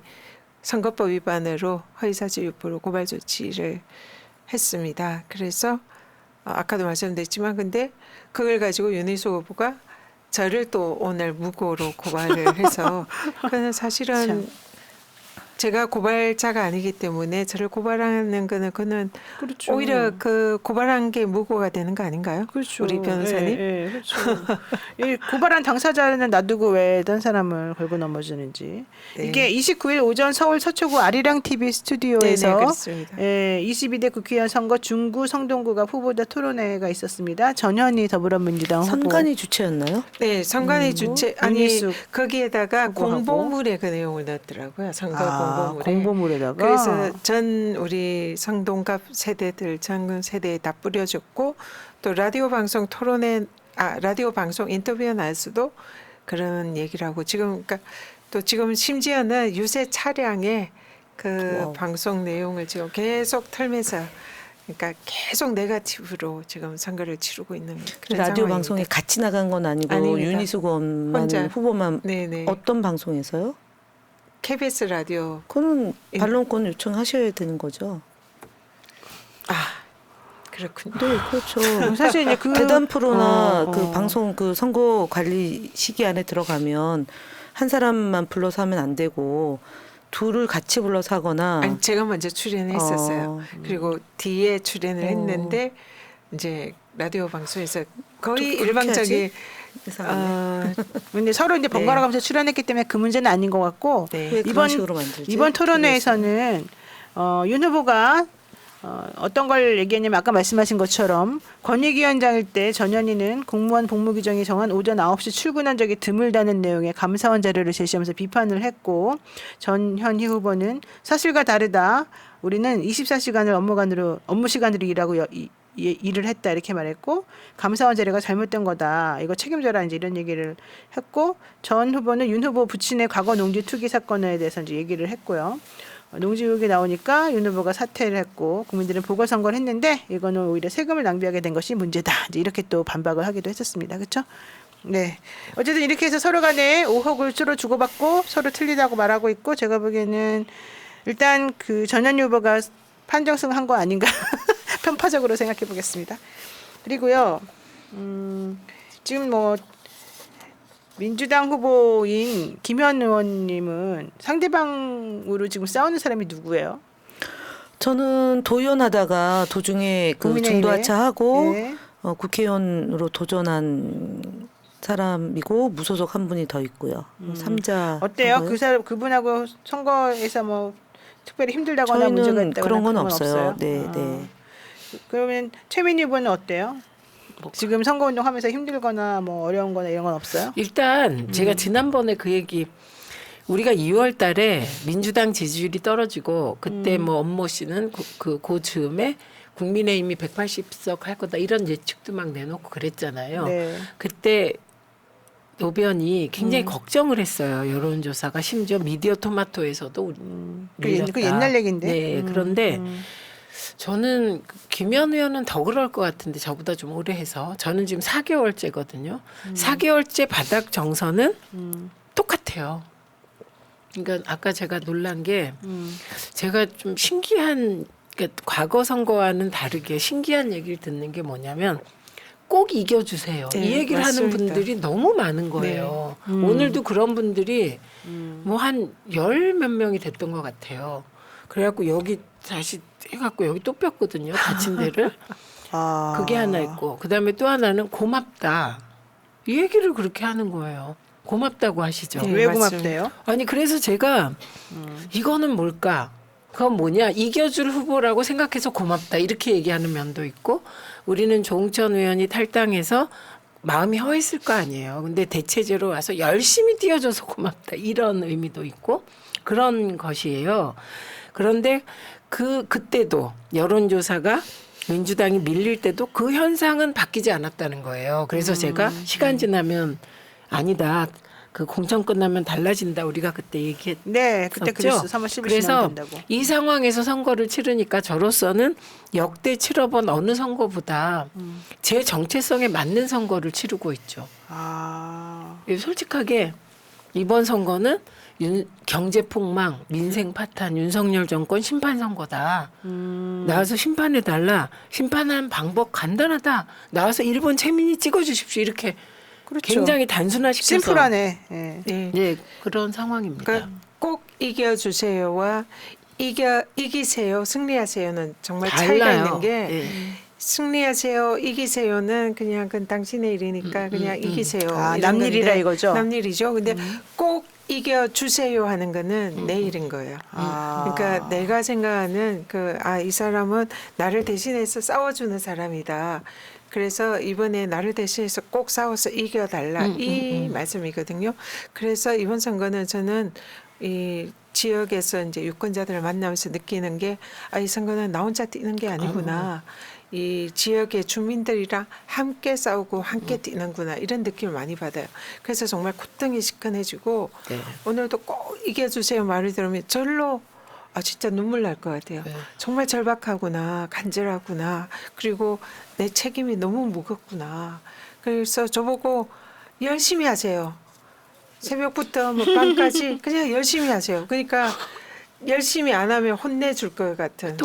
Speaker 3: 선거법 위반으로 허위사실 유포로 고발 조치를 했습니다. 그래서 아까도 말씀드렸지만 근데 그걸 가지고 윤희수 후보가 저를 또 오늘 무고로 고발을 해서 그는 사실은
Speaker 1: 참.
Speaker 3: 제가 고발자가 아니기 때문에 저를 고발하는 거는 그는
Speaker 1: 그렇죠.
Speaker 3: 오히려 그 고발한 게 무고가 되는 거 아닌가요?
Speaker 1: 그렇죠.
Speaker 3: 우리 변호사님.
Speaker 1: 예, 그렇죠. 이 고발한 당사자는 놔두고 왜 다른 사람을 걸고 넘어지는지.
Speaker 3: 네.
Speaker 1: 이게 29일 오전 서울 서초구 아리랑 TV 스튜디오에서
Speaker 3: 네네, 그렇습니다.
Speaker 1: 22대 국회의원 선거 중구 성동구가 후보자 토론회가 있었습니다. 전현희 더불어민주당 후보.
Speaker 4: 선관위 주최였나요?
Speaker 3: 네, 선관위 주최 아니
Speaker 1: 윤희숙
Speaker 3: 거기에다가
Speaker 1: 후보하고.
Speaker 3: 공보물에 그 내용을 넣었더라고요. 선거 공보물에.
Speaker 1: 공보물에다가.
Speaker 3: 그래서 전 우리 성동갑 세대들 장군 세대에 다 뿌려줬고 또 라디오 방송 토론회 라디오 방송 인터뷰에 나왔어도 그런 얘기를 하고 지금 그러니까 또 지금 심지어는 유세 차량에 그
Speaker 1: 와우.
Speaker 3: 방송 내용을 지금 계속 털면서 그러니까 계속 네거티브로 지금 선거를 치르고 있는 그런
Speaker 4: 라디오
Speaker 3: 상황입니다.
Speaker 4: 방송에 같이 나간 건 아니고
Speaker 3: 아닙니다.
Speaker 4: 윤희숙 의원만
Speaker 3: 혼자.
Speaker 4: 후보만
Speaker 3: 네네.
Speaker 4: 어떤 방송에서요?
Speaker 3: KBS 라디오.
Speaker 4: 그거는
Speaker 3: 예.
Speaker 4: 반론권 요청하셔야 되는 거죠.
Speaker 3: 아 그렇군요.
Speaker 4: 네, 그렇죠.
Speaker 1: 사실 이제 그
Speaker 4: 대담 프로나
Speaker 1: 어,
Speaker 4: 그
Speaker 1: 어.
Speaker 4: 방송 그 선거 관리 시기 안에 들어가면 한 사람만 불러서 하면 안 되고 둘을 같이 불러서 하거나
Speaker 3: 아니 제가 먼저 출연했었어요. 그리고 뒤에 출연을 했는데 이제 라디오 방송에서 거의
Speaker 4: 좀
Speaker 3: 일방적인
Speaker 4: 이상하네.
Speaker 1: 근데 서로 이제 번갈아
Speaker 3: 네.
Speaker 1: 가면서 출연했기 때문에 그 문제는 아닌 것 같고
Speaker 3: 네.
Speaker 4: 왜
Speaker 1: 이번-
Speaker 4: 그런 식으로 만들지?
Speaker 1: 이번 토론회에서는 윤 후보가 어떤 걸 얘기했냐면 아까 말씀하신 것처럼 권익위원장일 때 전현희는 공무원 복무규정이 정한 오전 9시 출근한 적이 드물다는 내용의 감사원 자료를 제시하면서 비판을 했고 전현희 후보는 사실과 다르다. 우리는 24시간을 업무 시간으로 일하고 일을 했다 이렇게 말했고 감사원 자료가 잘못된 거다. 이거 책임져라 이제 이런 얘기를 했고 전 후보는 윤 후보 부친의 과거 농지 투기 사건에 대해서 이제 얘기를 했고요. 농지 의혹이 나오니까 윤 후보가 사퇴를 했고 국민들은 보궐선거를 했는데 이거는 오히려 세금을 낭비하게 된 것이 문제다. 이제 이렇게 또 반박을 하기도 했었습니다. 그렇죠? 네. 어쨌든 이렇게 해서 서로 간에 의혹을 서로 주고받고 서로 틀리다고 말하고 있고 제가 보기에는 일단 그 전현희 후보가 판정승한 거 아닌가 편파적으로 생각해 보겠습니다. 그리고요. 지금 뭐 민주당 후보인 김현 의원님은 상대방으로 지금 싸우는 사람이 누구예요?
Speaker 4: 저는 도의원하다가 도중에 그
Speaker 1: 국민의힘에?
Speaker 4: 중도하차하고
Speaker 1: 네.
Speaker 4: 국회의원으로 도전한 사람이고 무소속 한 분이 더 있고요. 삼자
Speaker 1: 어때요?
Speaker 4: 선거요?
Speaker 1: 그 사람 그분하고 선거에서 뭐 특별히 힘들다거나 문제가
Speaker 4: 저희는
Speaker 1: 있다거나
Speaker 4: 그런 건
Speaker 1: 그건
Speaker 4: 없어요. 네,
Speaker 1: 아.
Speaker 4: 네.
Speaker 1: 그러면 최민희 후보는 어때요? 지금 선거운동 하면서 힘들거나 뭐 어려운 거나 이런 건 없어요?
Speaker 2: 일단 제가 지난번에 그 얘기 우리가 2월 달에 민주당 지지율이 떨어지고 그때 뭐 엄모 씨는 그 즈음에 국민의힘이 180석 할 거다 이런 예측도 막 내놓고 그랬잖아요.
Speaker 1: 네.
Speaker 2: 그때 노변이 굉장히 걱정을 했어요. 여론조사가 심지어 미디어 토마토에서도 밀렸다.
Speaker 1: 그 옛날 얘기인데.
Speaker 2: 네, 그런데 저는 김현 의원은 더 그럴 것 같은데 저보다 좀 오래 해서 저는 지금 4개월째거든요. 4개월째 바닥 정서는 똑같아요. 그러니까 아까 제가 놀란 게 제가 좀 신기한 그러니까 과거 선거와는 다르게 신기한 얘기를 듣는 게 뭐냐면 꼭 이겨주세요.
Speaker 3: 네,
Speaker 2: 이 얘기를
Speaker 3: 맞습니다.
Speaker 2: 하는 분들이 너무 많은 거예요. 오늘도 그런 분들이 뭐 한 열 몇 명이 됐던 것 같아요. 그래갖고 여기 다시 해갖고 여기 또 뺐거든요. 다친 데를.
Speaker 1: 아.
Speaker 2: 그게 하나 있고 그다음에 또 하나는 고맙다. 이 얘기를 그렇게 하는 거예요. 고맙다고 하시죠.
Speaker 3: 네.
Speaker 1: 왜
Speaker 3: 맞습니다.
Speaker 1: 고맙대요?
Speaker 2: 아니 그래서 제가 이거는 뭘까? 그건 뭐냐? 이겨줄 후보라고 생각해서 고맙다. 이렇게 얘기하는 면도 있고 우리는 조응천 의원이 탈당해서 마음이 허했을 거 아니에요. 근데 대체제로 와서 열심히 뛰어줘서 고맙다. 이런 의미도 있고 그런 것이에요. 그런데 그때도 여론조사가 민주당이 밀릴 때도 그 현상은 바뀌지 않았다는 거예요. 그래서 제가 시간 지나면 아니다. 그 공천 끝나면 달라진다. 우리가 그때 얘기했죠.
Speaker 1: 네, 그때 그랬어. 3월 10일
Speaker 2: 그래서
Speaker 1: 지나면 된다고.
Speaker 2: 이 상황에서 선거를 치르니까 저로서는 역대 치러본 어느 선거보다 제 정체성에 맞는 선거를 치르고 있죠.
Speaker 1: 아.
Speaker 2: 솔직하게 이번 선거는 경제 폭망, 민생 파탄, 윤석열 정권 심판 선거다. 나와서 심판해 달라. 심판하는 방법 간단하다. 나와서 일본 최민희 찍어주십시오. 이렇게
Speaker 1: 그렇죠.
Speaker 2: 굉장히 단순화시켜서
Speaker 1: 심플하네. 예.
Speaker 3: 네.
Speaker 2: 네 그런 상황입니다.
Speaker 3: 그러니까 꼭 이겨주세요와 이기세요, 승리하세요는 정말 차이가
Speaker 2: 달라요.
Speaker 3: 있는 게
Speaker 2: 네.
Speaker 3: 승리하세요, 이기세요는 그냥 그건 당신의 일이니까 그냥 이기세요.
Speaker 1: 아,
Speaker 3: 이런
Speaker 1: 남일이라
Speaker 3: 건데,
Speaker 1: 이거죠?
Speaker 3: 남일이죠. 근데 꼭 이겨주세요 하는 거는 내 일인 거예요.
Speaker 1: 아.
Speaker 3: 그러니까 내가 생각하는 이 사람은 나를 대신해서 싸워주는 사람이다. 그래서 이번에 나를 대신해서 꼭 싸워서 이겨달라 이 말씀이거든요. 그래서 이번 선거는 저는 이 지역에서 이제 유권자들을 만나면서 느끼는 게 이 선거는 나 혼자 뛰는 게 아니구나. 이 지역의 주민들이랑 함께 싸우고 함께 뛰는구나 이런 느낌을 많이 받아요. 그래서 정말 콧등이 시큰해지고
Speaker 2: 네.
Speaker 3: 오늘도 꼭 이겨주세요 말을 들으면 절로 진짜 눈물 날 것 같아요.
Speaker 2: 네.
Speaker 3: 정말 절박하구나, 간절하구나. 그리고 내 책임이 너무 무겁구나. 그래서 저보고 열심히 하세요. 새벽부터 뭐 밤까지 그냥 열심히 하세요. 그러니까 열심히 안 하면 혼내줄 것 같은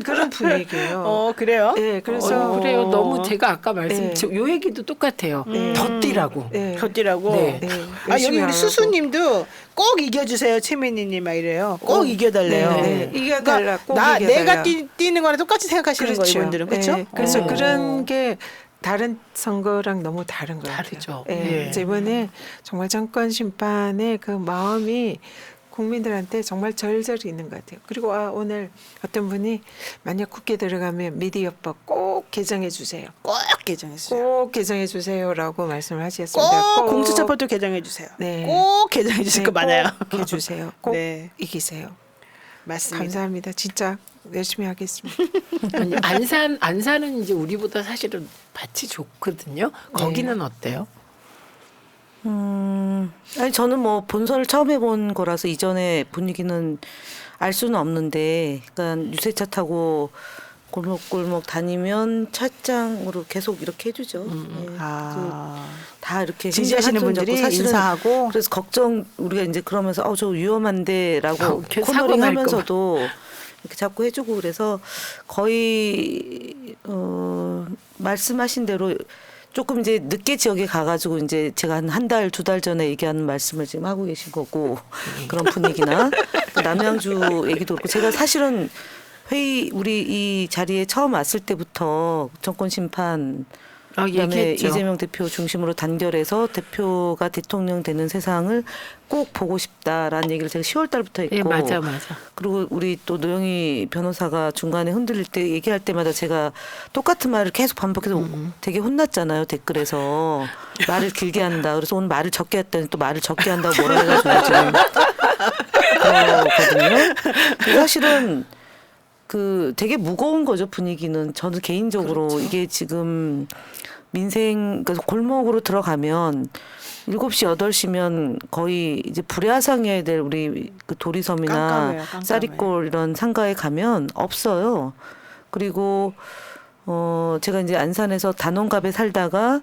Speaker 3: 그런 분위기예요.
Speaker 1: 그래요?
Speaker 3: 네, 그래서
Speaker 2: 그래요. 너무 제가 아까 말씀
Speaker 3: 네.
Speaker 2: 요 얘기도 똑같아요. 더 뛰라고.
Speaker 3: 네.
Speaker 1: 겉디라고.
Speaker 2: 네.
Speaker 3: 네,
Speaker 1: 여기
Speaker 3: 열심히
Speaker 1: 우리
Speaker 3: 하라고.
Speaker 1: 수수님도 꼭 이겨주세요, 최민희님 막 이래요. 꼭 이겨달래요.
Speaker 3: 네, 이겨달라, 꼭
Speaker 1: 나
Speaker 3: 이겨달라.
Speaker 1: 내가 뛰는 거랑 똑같이 생각하시는 거예요, 이분들은 그렇죠?
Speaker 3: 네, 그래서 그런 게 다른 선거랑 너무 다른 것
Speaker 2: 다르죠.
Speaker 3: 같아요. 네,
Speaker 2: 예.
Speaker 3: 그래서 이번에 정말 정권 심판의 그 마음이 국민들한테 정말 절절히 있는 것 같아요. 그리고 오늘 어떤 분이 만약 국회 들어가면 미디어법 꼭 개정해 주세요.
Speaker 1: 꼭 개정해주세요.
Speaker 3: 꼭 개정해 주세요라고 말씀을 하셨습니다.
Speaker 1: 꼭 공수처법도 개정해주세요.
Speaker 3: 네.
Speaker 1: 꼭 개정해주실 거 많아요.
Speaker 3: 꼭 해주세요. 꼭
Speaker 1: 네.
Speaker 3: 이기세요.
Speaker 1: 맞습니다.
Speaker 3: 감사합니다. 진짜 열심히 하겠습니다.
Speaker 2: 아니, 안산은 이제 우리보다 사실은 밭이 좋거든요. 거기는 어때요?
Speaker 4: 아니 저는 뭐 본선을 처음 해본 거라서 이전에 분위기는 알 수는 없는데, 그러니까 유세차 타고 골목골목 다니면 찻장으로 계속 이렇게 해주죠. 예. 다 이렇게
Speaker 1: 지지하시는
Speaker 4: 흔적을
Speaker 1: 분들이
Speaker 4: 잡고 사실은
Speaker 1: 인사하고
Speaker 4: 그래서 걱정 우리가 이제 그러면서 저 위험한데라고
Speaker 2: 이렇게 사고
Speaker 4: 코너링
Speaker 2: 날까 봐.
Speaker 4: 하면서도 이렇게 자꾸 해주고 그래서 거의 말씀하신 대로 조금 이제 늦게 지역에 가가지고 이제 제가 한 달, 두 달 전에 얘기하는 말씀을 지금 하고 계신 거고 그런 분위기나 또 남양주 얘기도 그렇고 제가 사실은 우리 이 자리에 처음 왔을 때부터 정권 심판 그다음에
Speaker 2: 얘기했죠.
Speaker 4: 이재명 대표 중심으로 단결해서 대표가 대통령 되는 세상을 꼭 보고 싶다라는 얘기를 제가 10월 달부터 했고
Speaker 2: 예, 맞아.
Speaker 4: 그리고 우리 또 노영희 변호사가 중간에 흔들릴 때 얘기할 때마다 제가 똑같은 말을 계속 반복해서 되게 혼났잖아요. 댓글에서 말을 길게 한다. 그래서 오늘 말을 적게 했더니 또 말을 적게 한다고 뭐라 해가지고 지금 그러거든요. 사실은 되게 무거운 거죠, 분위기는. 저는 개인적으로
Speaker 2: 그렇죠.
Speaker 4: 이게 지금 그러니까 골목으로 들어가면 7시, 8시면 거의 이제 불야상해야 될 우리 그 도리섬이나
Speaker 1: 깜깜해요, 깜깜해.
Speaker 4: 쌀이골 이런 상가에 가면 없어요. 그리고 제가 이제 안산에서 단원갑에 살다가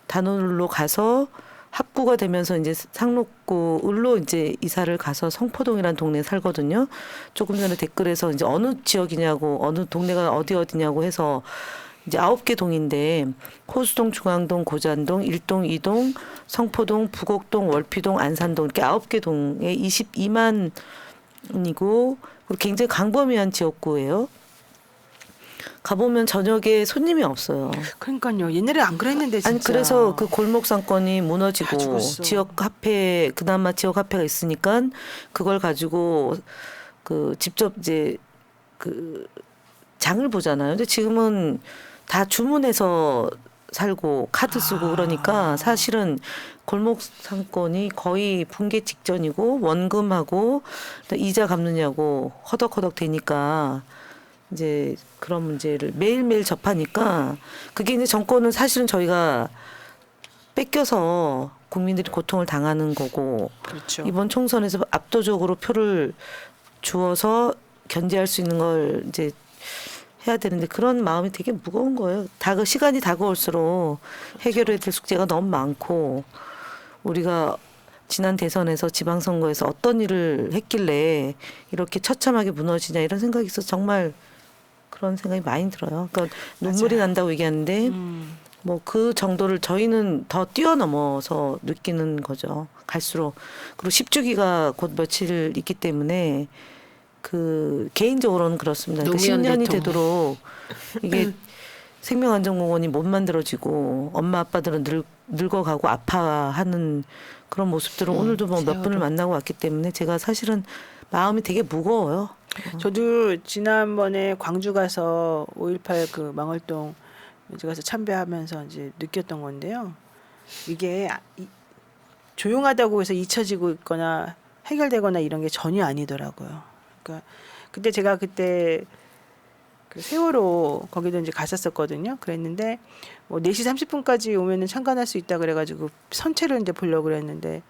Speaker 4: 단원으로 가서 합구가 되면서 이제 상록구로 이제 이사를 가서 성포동이라는 동네에 살거든요. 조금 전에 댓글에서 이제 어느 지역이냐고 어느 동네가 어디냐고 해서 이제 9개 동인데 호수동, 중앙동, 고잔동, 1동, 2동, 성포동, 부곡동, 월피동, 안산동 이렇게 9개 동에 22만이고 그리고 굉장히 광범위한 지역구예요. 가보면 저녁에 손님이 없어요.
Speaker 1: 그러니까요. 옛날에 안 그랬는데 진짜.
Speaker 4: 아니 그래서 그 골목 상권이
Speaker 1: 다
Speaker 4: 무너지고
Speaker 1: 죽었어.
Speaker 4: 지역 화폐 그나마 지역 화폐가 있으니까 그걸 가지고 직접 이제 장을 보잖아요. 근데 지금은 다 주문해서 살고 카드 쓰고 그러니까 사실은 골목 상권이 거의 붕괴 직전이고 원금하고 이자 갚느냐고 허덕허덕 되니까 이제 그런 문제를 매일매일 접하니까 그게 이제 정권은 사실은 저희가 뺏겨서 국민들이 고통을 당하는 거고
Speaker 1: 그렇죠.
Speaker 4: 이번 총선에서 압도적으로 표를 주어서 견제할 수 있는 걸 이제 해야 되는데 그런 마음이 되게 무거운 거예요. 시간이 다가올수록 해결해야 될 숙제가 너무 많고 우리가 지난 대선에서 지방선거에서 어떤 일을 했길래 이렇게 처참하게 무너지냐 이런 생각이 있어서 정말 그런 생각이 많이 들어요. 그러니까 눈물이 난다고 얘기하는데 뭐 그 정도를 저희는 더 뛰어넘어서 느끼는 거죠. 갈수록. 그리고 10주기가 곧 며칠 있기 때문에 개인적으로는 그렇습니다. 그러니까
Speaker 2: 노무현
Speaker 4: 10년이
Speaker 2: 대통령.
Speaker 4: 되도록 이게 생명안전공원이 못 만들어지고 엄마 아빠들은 늙어가고 아파하는 그런 모습들을 오늘도 뭐 몇 분을 만나고 왔기 때문에 제가 사실은 마음이 되게 무거워요.
Speaker 1: 저도 지난번에 광주 가서 5.18 그 망월동 이제 가서 참배하면서 이제 느꼈던 건데요. 이게 조용하다고 해서 잊혀지고 있거나 해결되거나 이런 게 전혀 아니더라고요. 그러니까 그때 그 세월호 거기도 이제 갔었거든요. 그랬는데 뭐 4시 30분까지 오면은 참관할 수 있다 그래가지고 선체를 이제 보려고 그랬는데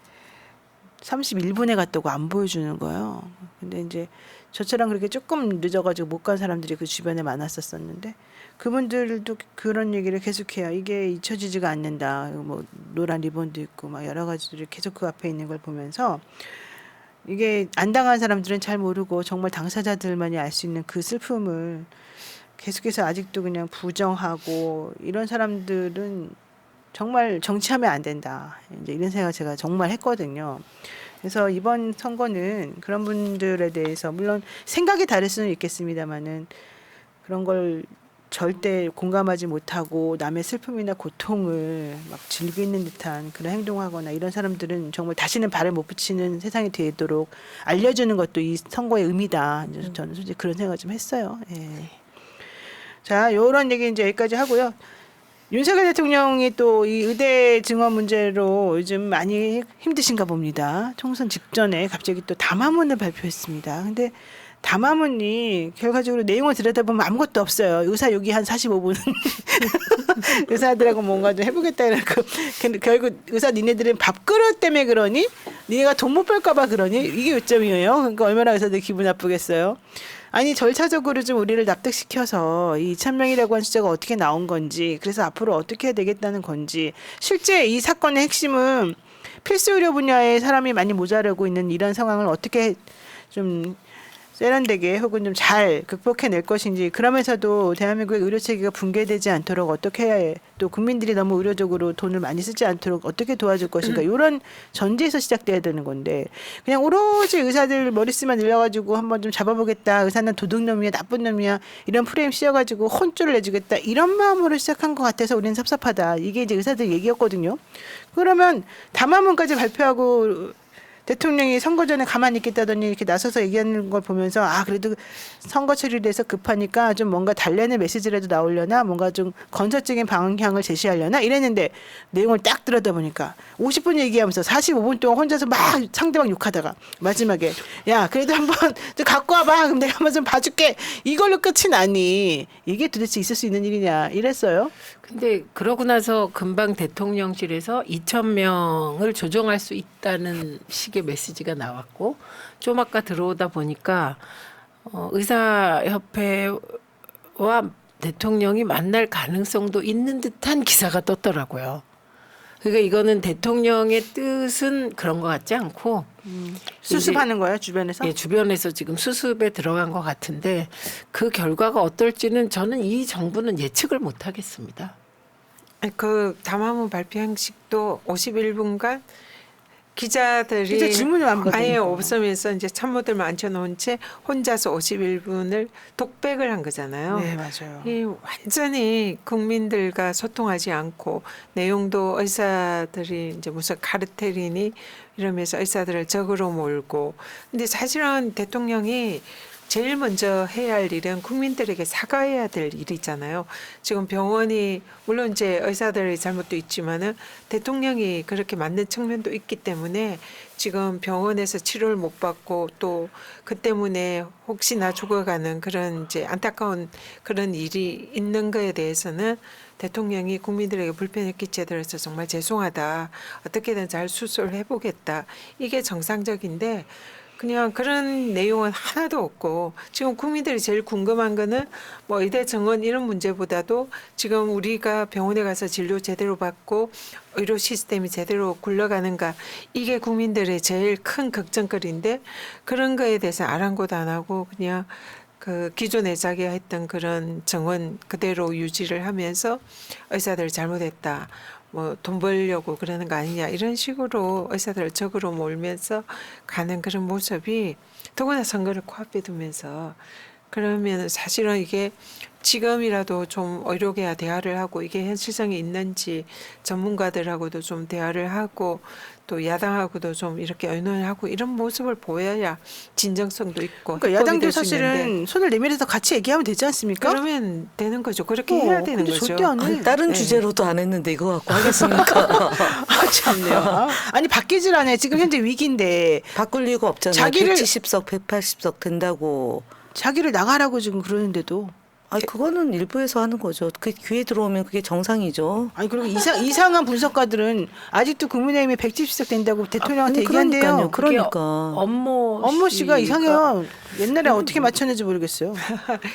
Speaker 1: 31분에 갔다고 안 보여주는 거예요. 근데 이제 저처럼 그렇게 조금 늦어가지고 못 간 사람들이 그 주변에 많았었는데 그분들도 그런 얘기를 계속해요. 이게 잊혀지지가 않는다. 뭐 노란 리본도 있고 막 여러 가지들이 계속 그 앞에 있는 걸 보면서 이게 안 당한 사람들은 잘 모르고 정말 당사자들만이 알 수 있는 그 슬픔을 계속해서 아직도 그냥 부정하고 이런 사람들은 정말 정치하면 안 된다. 이제 이런 생각을 제가 정말 했거든요. 그래서 이번 선거는 그런 분들에 대해서 물론 생각이 다를 수는 있겠습니다만은 그런 걸 절대 공감하지 못하고 남의 슬픔이나 고통을 막 즐기는 듯한 그런 행동하거나 이런 사람들은 정말 다시는 발을 못 붙이는 세상이 되도록 알려주는 것도 이 선거의 의미다. 이제 저는 솔직히 그런 생각을 좀 했어요. 예. 자, 요런 얘기 이제 여기까지 하고요. 윤석열 대통령이 또 이 의대 증원 문제로 요즘 많이 힘드신가 봅니다. 총선 직전에 갑자기 또 담화문을 발표했습니다. 근데 담화문이 결과적으로 내용을 들여다보면 아무것도 없어요. 의사 여기 한 45분 의사들하고 뭔가 좀 해보겠다 이러고 결국 의사 니네들은 밥그릇 때문에 그러니? 니네가 돈 못 벌까 봐 그러니? 이게 요점이에요. 그러니까 얼마나 의사들 기분 나쁘겠어요. 아니 절차적으로 좀 우리를 납득시켜서 이 2,000명이라고 한 숫자가 어떻게 나온 건지 그래서 앞으로 어떻게 해야 되겠다는 건지 실제 이 사건의 핵심은 필수 의료 분야에 사람이 많이 모자라고 있는 이런 상황을 어떻게 좀 세련되게 혹은 좀 잘 극복해낼 것인지 그러면서도 대한민국의 의료 체계가 붕괴되지 않도록 어떻게 해, 또 국민들이 너무 의료적으로 돈을 많이 쓰지 않도록 어떻게 도와줄 것인가 이런 전제에서 시작돼야 되는 건데 그냥 오로지 의사들 머리수만 늘려가지고 한번 좀 잡아보겠다 의사는 도둑놈이야 나쁜 놈이야 이런 프레임 씌워가지고 혼쭐을 내주겠다 이런 마음으로 시작한 것 같아서 우리는 섭섭하다 이게 이제 의사들 얘기였거든요. 그러면 담화문까지 발표하고 대통령이 선거 전에 가만히 있겠다더니 이렇게 나서서 얘기하는 걸 보면서 아 그래도 선거 처리돼서 급하니까 좀 뭔가 달래는 메시지라도 나오려나 뭔가 좀 건설적인 방향을 제시하려나 이랬는데 내용을 딱 들여다보니까 50분 얘기하면서 45분 동안 혼자서 막 상대방 욕하다가 마지막에 야 그래도 한번 좀 갖고 와봐 그럼 내가 한번 좀 봐줄게 이걸로 끝이 나니 이게 도대체 있을 수 있는 일이냐 이랬어요.
Speaker 2: 근데 그러고 나서 금방 대통령실에서 2,000명을 조정할 수 있다는 식의 메시지가 나왔고 좀 아까 들어오다 보니까 의사협회와 대통령이 만날 가능성도 있는 듯한 기사가 떴더라고요. 그러니까 이거는 대통령의 뜻은 그런 것 같지 않고
Speaker 1: 수습하는 거예요 주변에서?
Speaker 2: 예, 주변에서 지금 수습에 들어간 것 같은데 그 결과가 어떨지는 저는 이 정부는 예측을 못 하겠습니다.
Speaker 3: 그 담화문 발표 형식도 51분간 기자들이
Speaker 1: 진짜 질문을 안 받으니까.
Speaker 3: 아예 없으면서 이제 참모들만 앉혀놓은 채 혼자서 51분을 독백을 한 거잖아요.
Speaker 1: 네 맞아요.
Speaker 3: 이 완전히 국민들과 소통하지 않고 내용도 의사들이 이제 무슨 카르텔이니 이러면서 의사들을 적으로 몰고 근데 사실은 대통령이 제일 먼저 해야 할 일은 국민들에게 사과해야 될 일이잖아요. 지금 병원이 물론 이제 의사들의 잘못도 있지만은 대통령이 그렇게 맞는 측면도 있기 때문에 지금 병원에서 치료를 못 받고 또 그 때문에 혹시나 죽어가는 그런 이제 안타까운 그런 일이 있는 거에 대해서는 대통령이 국민들에게 불편을 끼쳐드려서 정말 죄송하다. 어떻게든 잘 수술을 해보겠다. 이게 정상적인데 그냥 그런 내용은 하나도 없고 지금 국민들이 제일 궁금한 거는 뭐 의대 정원 이런 문제보다도 지금 우리가 병원에 가서 진료 제대로 받고 의료 시스템이 제대로 굴러가는가 이게 국민들의 제일 큰 걱정거리인데 그런 거에 대해서 아랑곳 안 하고 그냥 그 기존에 자기가 했던 그런 정원 그대로 유지를 하면서 의사들 잘못했다. 뭐 돈 벌려고 그러는 거 아니냐 이런 식으로 의사들을 적으로 몰면서 가는 그런 모습이 더구나 선거를 코앞에 두면서 그러면 사실은 이게 지금이라도 좀 의료계와 대화를 하고 이게 현실성이 있는지 전문가들하고도 좀 대화를 하고 또 야당하고도 좀 이렇게 의논을 하고 이런 모습을 보여야 진정성도 있고
Speaker 1: 그러니까
Speaker 3: 해법이
Speaker 1: 야당도
Speaker 3: 될수
Speaker 1: 사실은
Speaker 3: 있는데
Speaker 1: 손을 내밀어서 같이 얘기하면 되지 않습니까?
Speaker 3: 그러면 되는 거죠. 그렇게 해야 되는
Speaker 1: 근데
Speaker 3: 거죠.
Speaker 1: 절대 안 해.
Speaker 4: 아니, 다른
Speaker 3: 네.
Speaker 4: 주제로도 안 했는데 이거 갖고 하겠습니까?
Speaker 1: 아, 참네요. 아니 바뀌질 않아요. 지금 현재 위기인데
Speaker 4: 바꿀 이유가 없잖아요.
Speaker 1: 자기를-
Speaker 4: 170석, 180석 된다고.
Speaker 1: 자기를 나가라고 지금 그러는데도
Speaker 4: 아, 그거는 일부에서 하는 거죠. 그 귀에 들어오면 그게 정상이죠.
Speaker 1: 아니 그리고 이상한 분석가들은 아직도 국민의힘이 170석 된다고 대통령한테 얘기한대요.
Speaker 4: 그러니까.
Speaker 1: 업무 씨가 이상해요. 옛날에 어떻게 맞췄는지 모르겠어요.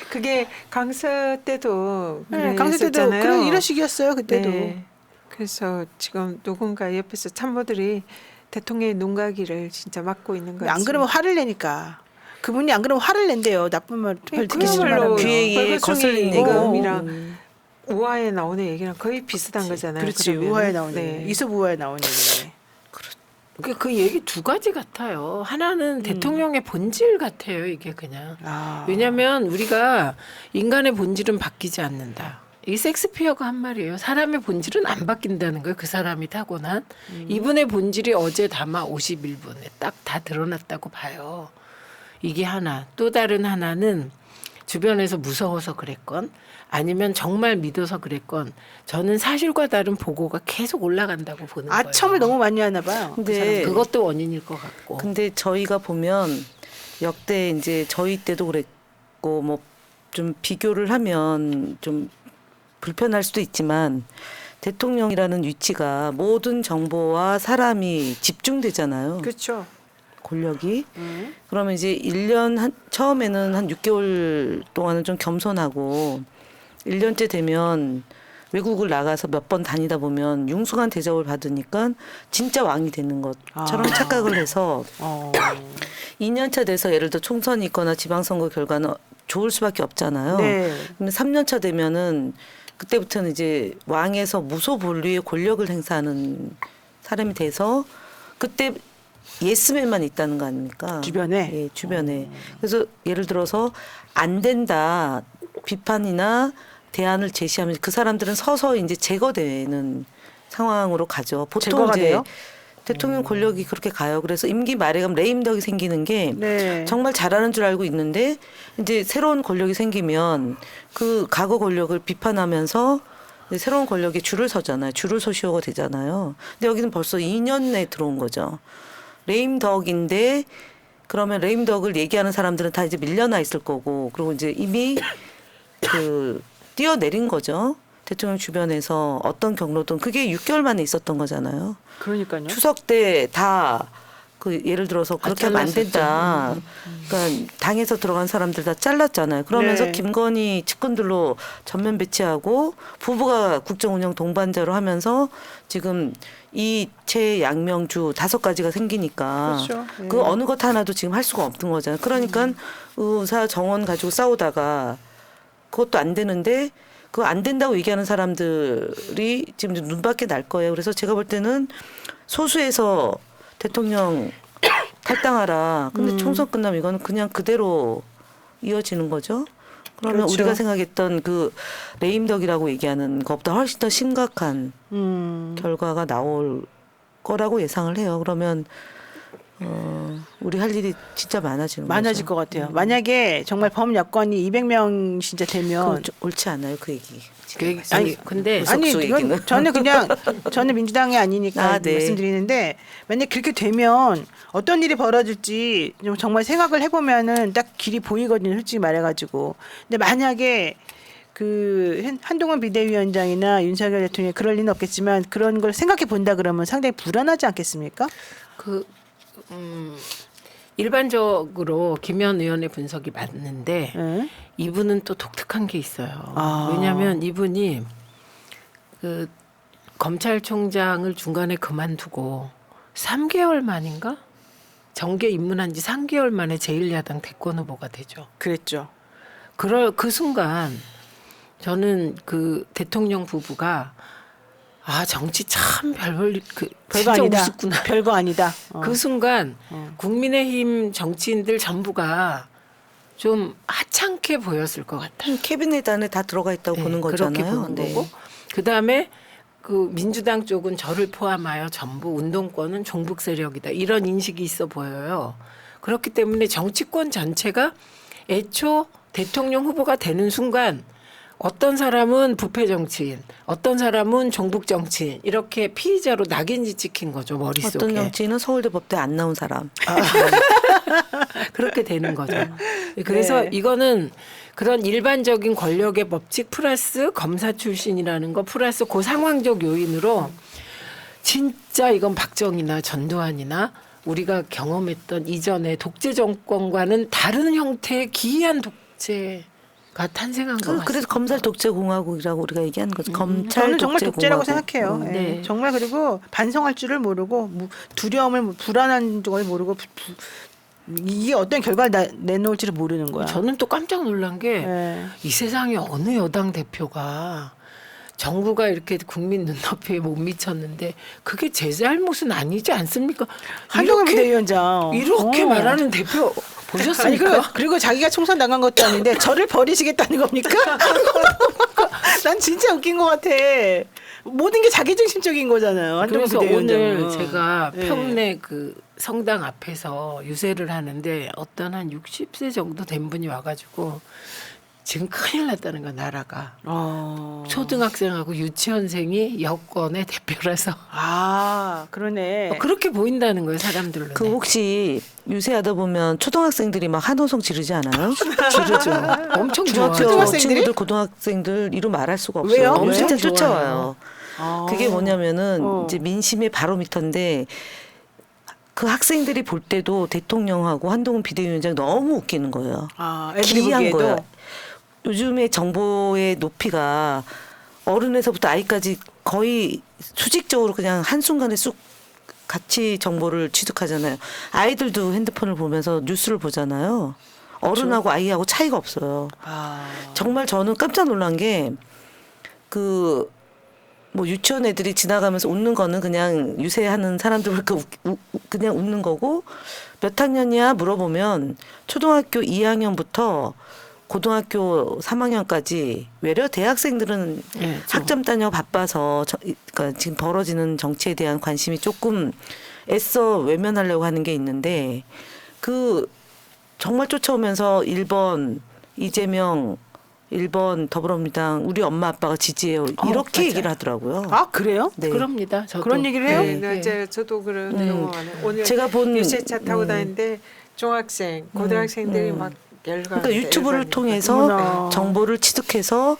Speaker 3: 그게 강서 때도
Speaker 1: 네, 강서 때도
Speaker 3: 그랬었잖아요.
Speaker 1: 그런 이런 식이었어요. 그때도.
Speaker 3: 네. 그래서 지금 누군가 옆에서 참모들이 대통령의 눈가기를 진짜 막고 있는 거지.
Speaker 1: 안 그러면 화를 내니까. 그분이 안 그러면 화를 낸대요. 나쁜 말 듣기
Speaker 3: 그야말로
Speaker 1: 싫으면.
Speaker 4: 귀에 거슬리는 얘기가.
Speaker 3: 이거이랑 우화에 나오는 얘기랑 거의 비슷한 거잖아요.
Speaker 1: 그렇지.
Speaker 3: 그러면은.
Speaker 1: 우화에 나오는
Speaker 3: 네.
Speaker 1: 이솝 우화에 나오는 얘기네.
Speaker 2: 그 얘기 두 가지 같아요. 하나는 대통령의 본질 같아요. 이게 그냥.
Speaker 1: 아.
Speaker 2: 왜냐하면 우리가 인간의 본질은 바뀌지 않는다. 이 섹스피어가 한 말이에요. 사람의 본질은 안 바뀐다는 거예요. 그 사람이 타고난. 이분의 본질이 어제 담아 51분에 딱 다 드러났다고 봐요. 이게 하나. 또 다른 하나는 주변에서 무서워서 그랬건 아니면 정말 믿어서 그랬건 저는 사실과 다른 보고가 계속 올라간다고 보는 거예요.
Speaker 1: 아첨을 너무 많이 하나 봐요.
Speaker 4: 근데
Speaker 2: 그것도 원인일 것 같고.
Speaker 4: 근데 저희가 보면 역대 이제 저희 때도 그랬고 뭐 좀 비교를 하면 좀 불편할 수도 있지만 대통령이라는 위치가 모든 정보와 사람이 집중되잖아요.
Speaker 1: 그렇죠.
Speaker 4: 권력이. 그러면 이제 1년 처음에는 한 6개월 동안은 좀 겸손하고 1년째 되면 외국을 나가서 몇 번 다니다 보면 융숭한 대접을 받으니까 진짜 왕이 되는 것처럼
Speaker 1: 아.
Speaker 4: 착각을 해서
Speaker 1: 어.
Speaker 4: 2년차 돼서 예를 들어 총선이 있거나 지방선거 결과는 좋을 수밖에 없잖아요.
Speaker 1: 네.
Speaker 4: 그러면 3년차 되면은 그때부터는 이제 왕에서 무소불위의 권력을 행사하는 사람이 돼서 그때 예스맨만 있다는 거 아닙니까?
Speaker 1: 주변에?
Speaker 4: 예, 주변에. 그래서 예를 들어서 안 된다 비판이나 대안을 제시하면 그 사람들은 서서 이제 제거되는 상황으로 가죠. 보통
Speaker 1: 제거가
Speaker 4: 이제
Speaker 1: 돼요?
Speaker 4: 대통령 권력이 그렇게 가요. 그래서 임기 말에 가면 레임덕이 생기는 게
Speaker 1: 네.
Speaker 4: 정말 잘하는 줄 알고 있는데 이제 새로운 권력이 생기면 그 과거 권력을 비판하면서 이제 새로운 권력에 줄을 서잖아요. 줄을 서시오가 되잖아요. 근데 여기는 벌써 2년 내에 들어온 거죠. 레임덕인데 그러면 레임덕을 얘기하는 사람들은 다 이제 밀려나 있을 거고 그리고 이제 이미 그 뛰어내린 거죠. 대통령 주변에서 어떤 경로든 그게 6개월 만에 있었던 거잖아요.
Speaker 1: 그러니까요.
Speaker 4: 추석 때 다 그 예를 들어서 그렇게 하면 안 된다. 그러니까 당에서 들어간 사람들 다 잘랐잖아요. 그러면서
Speaker 1: 네.
Speaker 4: 김건희 측근들로 전면 배치하고 부부가 국정운영 동반자로 하면서 지금 이채 양명주 5가지가 생기니까
Speaker 1: 그렇죠. 네.
Speaker 4: 그 어느 것 하나도 지금 할 수가 없는 거잖아요. 그러니까 의사 정원 가지고 싸우다가 그것도 안 되는데 그거 안 된다고 얘기하는 사람들이 지금 눈밖에 날 거예요. 그래서 제가 볼 때는 소수에서 대통령 탈당하라. 근데 총선 끝나면 이거는 그냥 그대로 이어지는 거죠. 그러면
Speaker 1: 그렇죠.
Speaker 4: 우리가 생각했던 그 레임덕이라고 얘기하는 것보다 훨씬 더 심각한 결과가 나올 거라고 예상을 해요. 그러면 우리 할 일이 진짜
Speaker 1: 많아질 것 같아요. 만약에 정말 범여권이 200명 진짜 되면
Speaker 4: 그건 좀 옳지 않아요, 그 얘기.
Speaker 2: 아니 근데
Speaker 4: 무슨-
Speaker 1: 아니
Speaker 4: 속소
Speaker 1: 이건
Speaker 4: 얘기는.
Speaker 1: 저는 민주당이 아니니까
Speaker 4: 아, 네.
Speaker 1: 말씀드리는데 만약 그렇게 되면 어떤 일이 벌어질지 좀 정말 생각을 해보면은 딱 길이 보이거든요. 솔직히 말해가지고. 근데 만약에 그 한동훈 비대위원장이나 윤석열 대통령이 그럴 리는 없겠지만 그런 걸 생각해 본다 그러면 상당히 불안하지 않겠습니까?
Speaker 2: 일반적으로 김현 의원의 분석이 맞는데
Speaker 1: 네.
Speaker 2: 이분은 또 독특한 게 있어요.
Speaker 1: 아.
Speaker 2: 왜냐하면 이분이 그 검찰총장을 중간에 그만두고 3개월 만인가 정계 입문한 지 3개월 만에 제1야당 대권 후보가 되죠.
Speaker 1: 그랬죠.
Speaker 2: 그 순간 저는 그 대통령 부부가 정치 참 별거
Speaker 1: 별거
Speaker 2: 진짜
Speaker 1: 아니다.
Speaker 2: 우습구나.
Speaker 1: 별거 아니다.
Speaker 2: 그 순간 국민의힘 정치인들 전부가 좀 하찮게 보였을 것 같아요.
Speaker 4: 캐비넷 안에 다 들어가 있다고
Speaker 2: 네,
Speaker 4: 보는
Speaker 2: 그렇게
Speaker 4: 거잖아요.
Speaker 2: 보는
Speaker 4: 네.
Speaker 2: 거고 그 다음에 그 민주당 쪽은 저를 포함하여 전부 운동권은 종북 세력이다 이런 인식이 있어 보여요. 그렇기 때문에 정치권 전체가 애초 대통령 후보가 되는 순간 어떤 사람은 부패 정치인, 어떤 사람은 종북 정치인 이렇게 피의자로 낙인지 찍힌 거죠 머릿속에.
Speaker 4: 어떤 정치인은 서울대 법대 안 나온 사람.
Speaker 2: 그렇게 되는 거죠. 그래서
Speaker 1: 네.
Speaker 2: 이거는 그런 일반적인 권력의 법칙 플러스 검사 출신이라는 거 플러스 그 상황적 요인으로 진짜 이건 박정희나 전두환이나 우리가 경험했던 이전의 독재 정권과는 다른 형태의 기이한 독재가 탄생한 것 같습니다.
Speaker 4: 그래서 검찰 독재 공화국이라고 우리가 얘기하는 거죠. 검찰
Speaker 1: 저는 정말
Speaker 4: 독재
Speaker 1: 독재라고
Speaker 4: 공화국.
Speaker 1: 생각해요. 예.
Speaker 2: 네.
Speaker 1: 정말 그리고 반성할 줄을 모르고 두려움을 불안한 걸 모르고 이게 어떤 결과를 내놓을지를 모르는 거야.
Speaker 2: 저는 또 깜짝 놀란 게 이
Speaker 1: 예.
Speaker 2: 세상에 어느 여당 대표가 정부가 이렇게 국민 눈높이에 못 미쳤는데 그게 제 잘못은 아니지 않습니까?
Speaker 1: 한동훈 비대위원장
Speaker 2: 이렇게
Speaker 1: 어.
Speaker 2: 말하는 대표
Speaker 1: 아니
Speaker 2: 보셨습니까?
Speaker 1: 그리고 자기가 총선 나간 것도 아닌데 저를 버리시겠다는 겁니까? 난 진짜 웃긴 것 같아. 모든 게 자기중심적인 거잖아요. 한동훈
Speaker 2: 그래서
Speaker 1: 비대위원장은.
Speaker 2: 오늘 제가
Speaker 1: 네.
Speaker 2: 평내 그 성당 앞에서 유세를 하는데 어떤 한 60세 정도 된 분이 와가지고 지금 큰일 났다는 거야 나라가. 초등학생하고 유치원생이 여권의 대표라서
Speaker 1: 그러네.
Speaker 2: 그렇게 보인다는 거예요 사람들로.
Speaker 4: 그 혹시 유세하다 보면 초등학생들이 막 한호성 지르지 않아요?
Speaker 2: 지르죠. 엄청 좋아요.
Speaker 4: 중학교
Speaker 1: 초등학생들이?
Speaker 4: 친구들 고등학생들 이루 말할 수가 없어요.
Speaker 1: 왜요?
Speaker 2: 엄청
Speaker 4: 진짜
Speaker 2: 좋아요.
Speaker 4: 쫓아와요. 그게 뭐냐면은
Speaker 1: 어.
Speaker 4: 이제 민심의 바로미터인데 그 학생들이 볼 때도 대통령하고 한동훈 비대위원장 너무 웃기는 거예요.
Speaker 1: 애들이
Speaker 4: 기이한
Speaker 1: 보기에도.
Speaker 4: 거야. 요즘에 정보의 높이가 어른에서부터 아이까지 거의 수직적으로 그냥 한순간에 쑥 같이 정보를 취득하잖아요. 아이들도 핸드폰을 보면서 뉴스를 보잖아요. 어른하고 아이하고 차이가 없어요. 정말 저는 깜짝 놀란 게 뭐 유치원 애들이 지나가면서 웃는 거는 그냥 유세하는 사람들 그냥 웃는 거고 몇 학년이야 물어보면 초등학교 2학년부터 고등학교 3학년까지 외려 대학생들은
Speaker 2: 네,
Speaker 4: 학점 따냐고 바빠서 그러니까 지금 벌어지는 정치에 대한 관심이 조금 애써 외면하려고 하는 게 있는데 정말 쫓아오면서 1번 이재명 1번 더불어민주당 우리 엄마 아빠가 지지해요. 이렇게
Speaker 2: 맞아요.
Speaker 4: 얘기를 하더라고요.
Speaker 1: 그래요?
Speaker 4: 네.
Speaker 2: 그럽니다. 저도.
Speaker 1: 그런 얘기를 해요?
Speaker 3: 네, 저도 그런 경험 안 해요. 오늘
Speaker 4: 제가 본
Speaker 3: 유세차 타고 다니는데 중학생, 고등학생들이 막 열광.
Speaker 4: 그러니까 유튜브를 통해서
Speaker 1: 어머나.
Speaker 4: 정보를 취득해서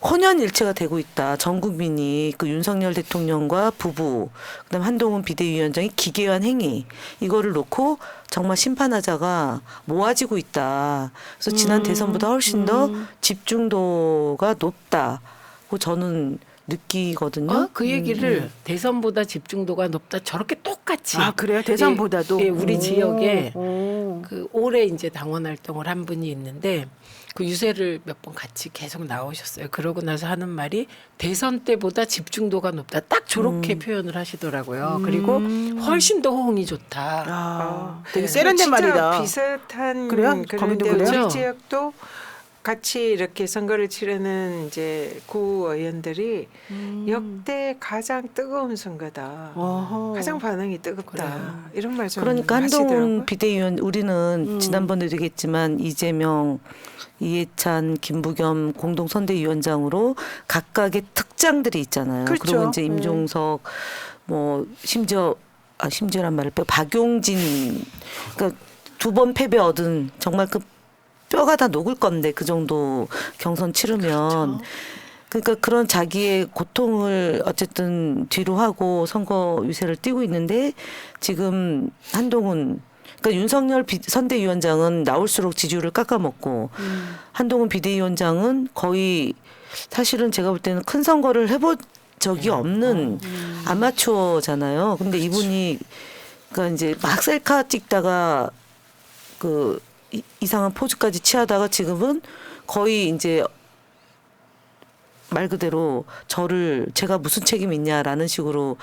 Speaker 4: 혼연일체가 되고 있다. 전 국민이 그 윤석열 대통령과 부부, 그다음 한동훈 비대위원장의 기괴한 행위 이거를 놓고 정말 심판하자가 모아지고 있다. 그래서 지난 대선보다 훨씬 더 집중도가 높다고 저는 느끼거든요.
Speaker 2: 그 얘기를 대선보다 집중도가 높다 저렇게 똑같이.
Speaker 1: 그래요? 대선보다도?
Speaker 2: 예, 우리 지역에
Speaker 1: 오.
Speaker 2: 그 올해 이제 당원 활동을 한 분이 있는데 그 유세를 몇 번 같이 계속 나오셨어요. 그러고 나서 하는 말이 대선 때보다 집중도가 높다. 딱 저렇게 표현을 하시더라고요. 그리고 훨씬 더 호응이 좋다.
Speaker 1: 되게 세련된
Speaker 3: 진짜
Speaker 1: 말이다.
Speaker 3: 비슷한
Speaker 1: 그래요?
Speaker 3: 그런데
Speaker 1: 거기도
Speaker 3: 우리
Speaker 2: 그래요?
Speaker 3: 지역도 같이 이렇게 선거를 치르는 이제 구의원들이 역대 가장 뜨거운 선거다.
Speaker 1: 어허.
Speaker 3: 가장 반응이 뜨겁다. 이런 말씀
Speaker 4: 그러니까 한동훈
Speaker 3: 하시더라고요.
Speaker 4: 비대위원 우리는 지난번에도 얘기했지만 이재명, 이해찬, 김부겸 공동선대위원장으로 각각의 특장들이 있잖아요.
Speaker 1: 그렇죠.
Speaker 4: 그리고 이제 임종석 뭐 심지어란 말을 빼고 박용진 그러니까 2번 패배 얻은 정말 그 뼈가 다 녹을 건데 그 정도 경선 치르면 그러니까 그런 자기의 고통을 어쨌든 뒤로 하고 선거 유세를 띄고 있는데 지금 한동훈 그러니까 윤석열 선대위원장은 나올수록 지지율을 깎아먹고 한동훈 비대위원장은 거의 사실은 제가 볼 때는 큰 선거를 해본 적이 없는 아마추어잖아요. 근데 이분이 그러니까 이제 막 셀카 찍다가 그 이상한 포즈까지 취하다가 지금은 거의 이제 말 그대로 제가 무슨 책임이 있냐라는 식으로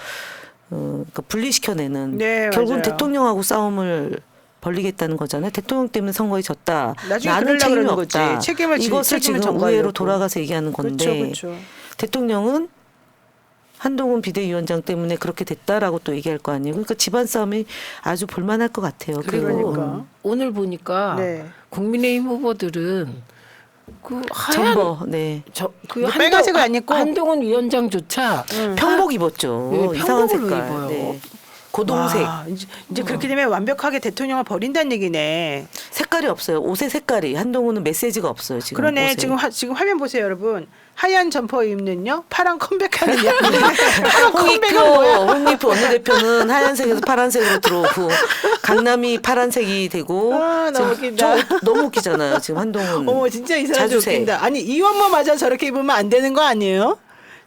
Speaker 4: 그러니까 분리시켜내는
Speaker 1: 네,
Speaker 4: 결국은
Speaker 1: 맞아요.
Speaker 4: 대통령하고 싸움을 벌리겠다는 거잖아요. 대통령 때문에 선거에 졌다.
Speaker 1: 나중에
Speaker 4: 나는
Speaker 1: 그러려고
Speaker 4: 책임이
Speaker 1: 그러는 거지.
Speaker 4: 없다. 이것을
Speaker 1: 책임을
Speaker 4: 지금
Speaker 1: 전가하려고.
Speaker 4: 의회로 돌아가서 얘기하는 건데
Speaker 1: 그렇죠.
Speaker 4: 대통령은 한동훈 비대위원장 때문에 그렇게 됐다라고 또 얘기할 거 아니에요. 그러니까 집안 싸움이 아주 볼만할 것 같아요.
Speaker 1: 그러니까.
Speaker 2: 오늘 보니까
Speaker 1: 네.
Speaker 2: 국민의힘 후보들은 그 하얀
Speaker 4: 전버 네.
Speaker 2: 그
Speaker 1: 빨간색을 안 입고?
Speaker 2: 한동훈 위원장조차
Speaker 4: 평복 입었죠.
Speaker 2: 네,
Speaker 4: 이상한
Speaker 2: 평복을
Speaker 4: 색깔.
Speaker 2: 입어요.
Speaker 4: 네. 고동색.
Speaker 1: 와, 이제 그렇게 되면 완벽하게 대통령을 버린다는 얘기네.
Speaker 4: 색깔이 없어요. 옷의 색깔이. 한동훈은 메시지가 없어요. 지금
Speaker 1: 그러네.
Speaker 4: 옷에.
Speaker 1: 지금 화면 보세요, 여러분. 하얀 점퍼 입는요, 파란 컴백하는 야. 파란 컴백은 뭐야?
Speaker 4: 홍익표 원내대표는 하얀색에서 파란색으로 들어오고 강남이 파란색이 되고
Speaker 1: 아, 너무
Speaker 4: 지금
Speaker 1: 웃긴다.
Speaker 4: 너무 웃기잖아요. 지금 한동훈.
Speaker 1: 어머, 진짜 이 사람
Speaker 4: 자주색.
Speaker 1: 웃긴다. 아니 이원모마저 저렇게 입으면 안 되는 거 아니에요?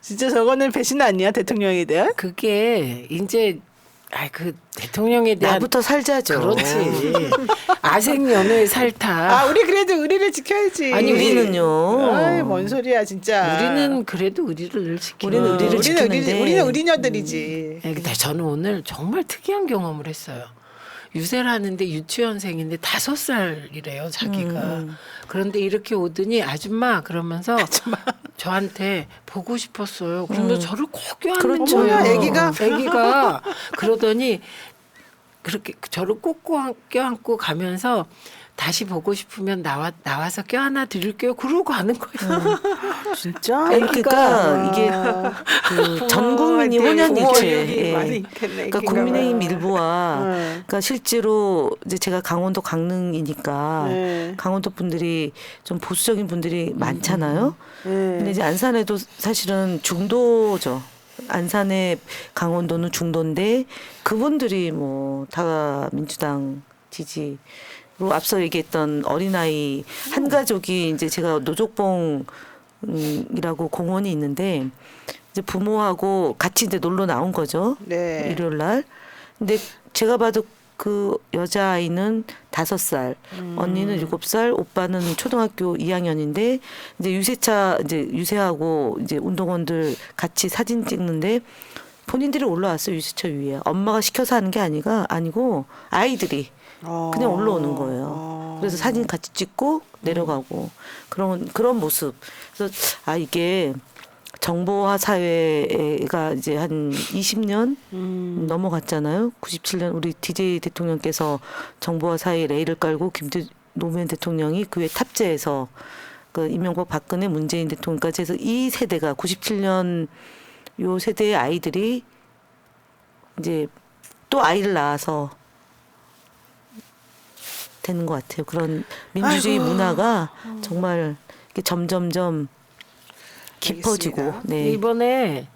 Speaker 1: 진짜 저거는 배신 아니야, 대통령에 대한?
Speaker 2: 그게 이제 그 대통령에 대한
Speaker 4: 나부터 살자죠.
Speaker 2: 그렇지. 아생 연애의 살타.
Speaker 1: 아, 우리 그래도 의리를 지켜야지.
Speaker 2: 아니,
Speaker 4: 우리는요.
Speaker 1: 아이, 뭔 소리야, 진짜.
Speaker 2: 우리는 그래도 의리를 늘 지키고.
Speaker 4: 우리는 의리를 지키는데.
Speaker 1: 우리는 의리녀들이지.
Speaker 2: 근데 저는 오늘 정말 특이한 경험을 했어요. 유세를 하는데 유치원생인데 5살이래요, 자기가. 그런데 이렇게 오더니 아줌마 그러면서 저한테 보고 싶었어요. 그러면서 저를 꼭 껴안는
Speaker 4: 그렇죠.
Speaker 2: 거예요.
Speaker 1: 어머나, 애기가.
Speaker 2: 애기가. 그러더니 그렇게 저를 꼭 껴안고 가면서 다시 보고 싶으면 나와서 껴안아 드릴게요. 그러고 가는 거예요.
Speaker 1: 진짜?
Speaker 4: 아니, 그러니까 이게 그 전 국민이 혼연 일체. 예. 그러니까 국민의힘 일부와 그러니까 실제로 이제 제가 강원도 강릉이니까
Speaker 1: 네.
Speaker 4: 강원도 분들이 좀 보수적인 분들이 많잖아요.
Speaker 1: 네.
Speaker 4: 근데 이제 안산에도 사실은 중도죠. 안산의 강원도는 중도인데 그분들이 뭐 다 민주당 지지로 앞서 얘기했던 어린아이 한 가족이 이제 제가 노족봉이라고 공원이 있는데 이제 부모하고 같이 이제 놀러 나온 거죠.
Speaker 1: 네.
Speaker 4: 일요일 날. 근데 제가 봐도 그 여자아이는 5살, 언니는 7살, 오빠는 초등학교 2학년인데 이제 유세하고 이제 운동원들 같이 사진 찍는데 본인들이 올라왔어요. 유세차 위에. 엄마가 시켜서 하는 게 아니고 아이들이 그냥 올라오는 거예요. 그래서 사진 같이 찍고 내려가고 그런 모습. 그래서 이게 정보화 사회가 이제 한 20년 넘어갔잖아요. 97년 우리 DJ 대통령께서 정보화 사회에 레일을 깔고 노무현 대통령이 그에 탑재해서 그 이명박 박근혜 문재인 대통령까지 해서 이 세대가 97년 요 세대의 아이들이 이제 또 아이를 낳아서 되는 것 같아요. 그런 민주주의 문화가 정말 이렇게 점점점 깊어지고.
Speaker 1: 알겠습니다.
Speaker 4: 네.
Speaker 2: 이번에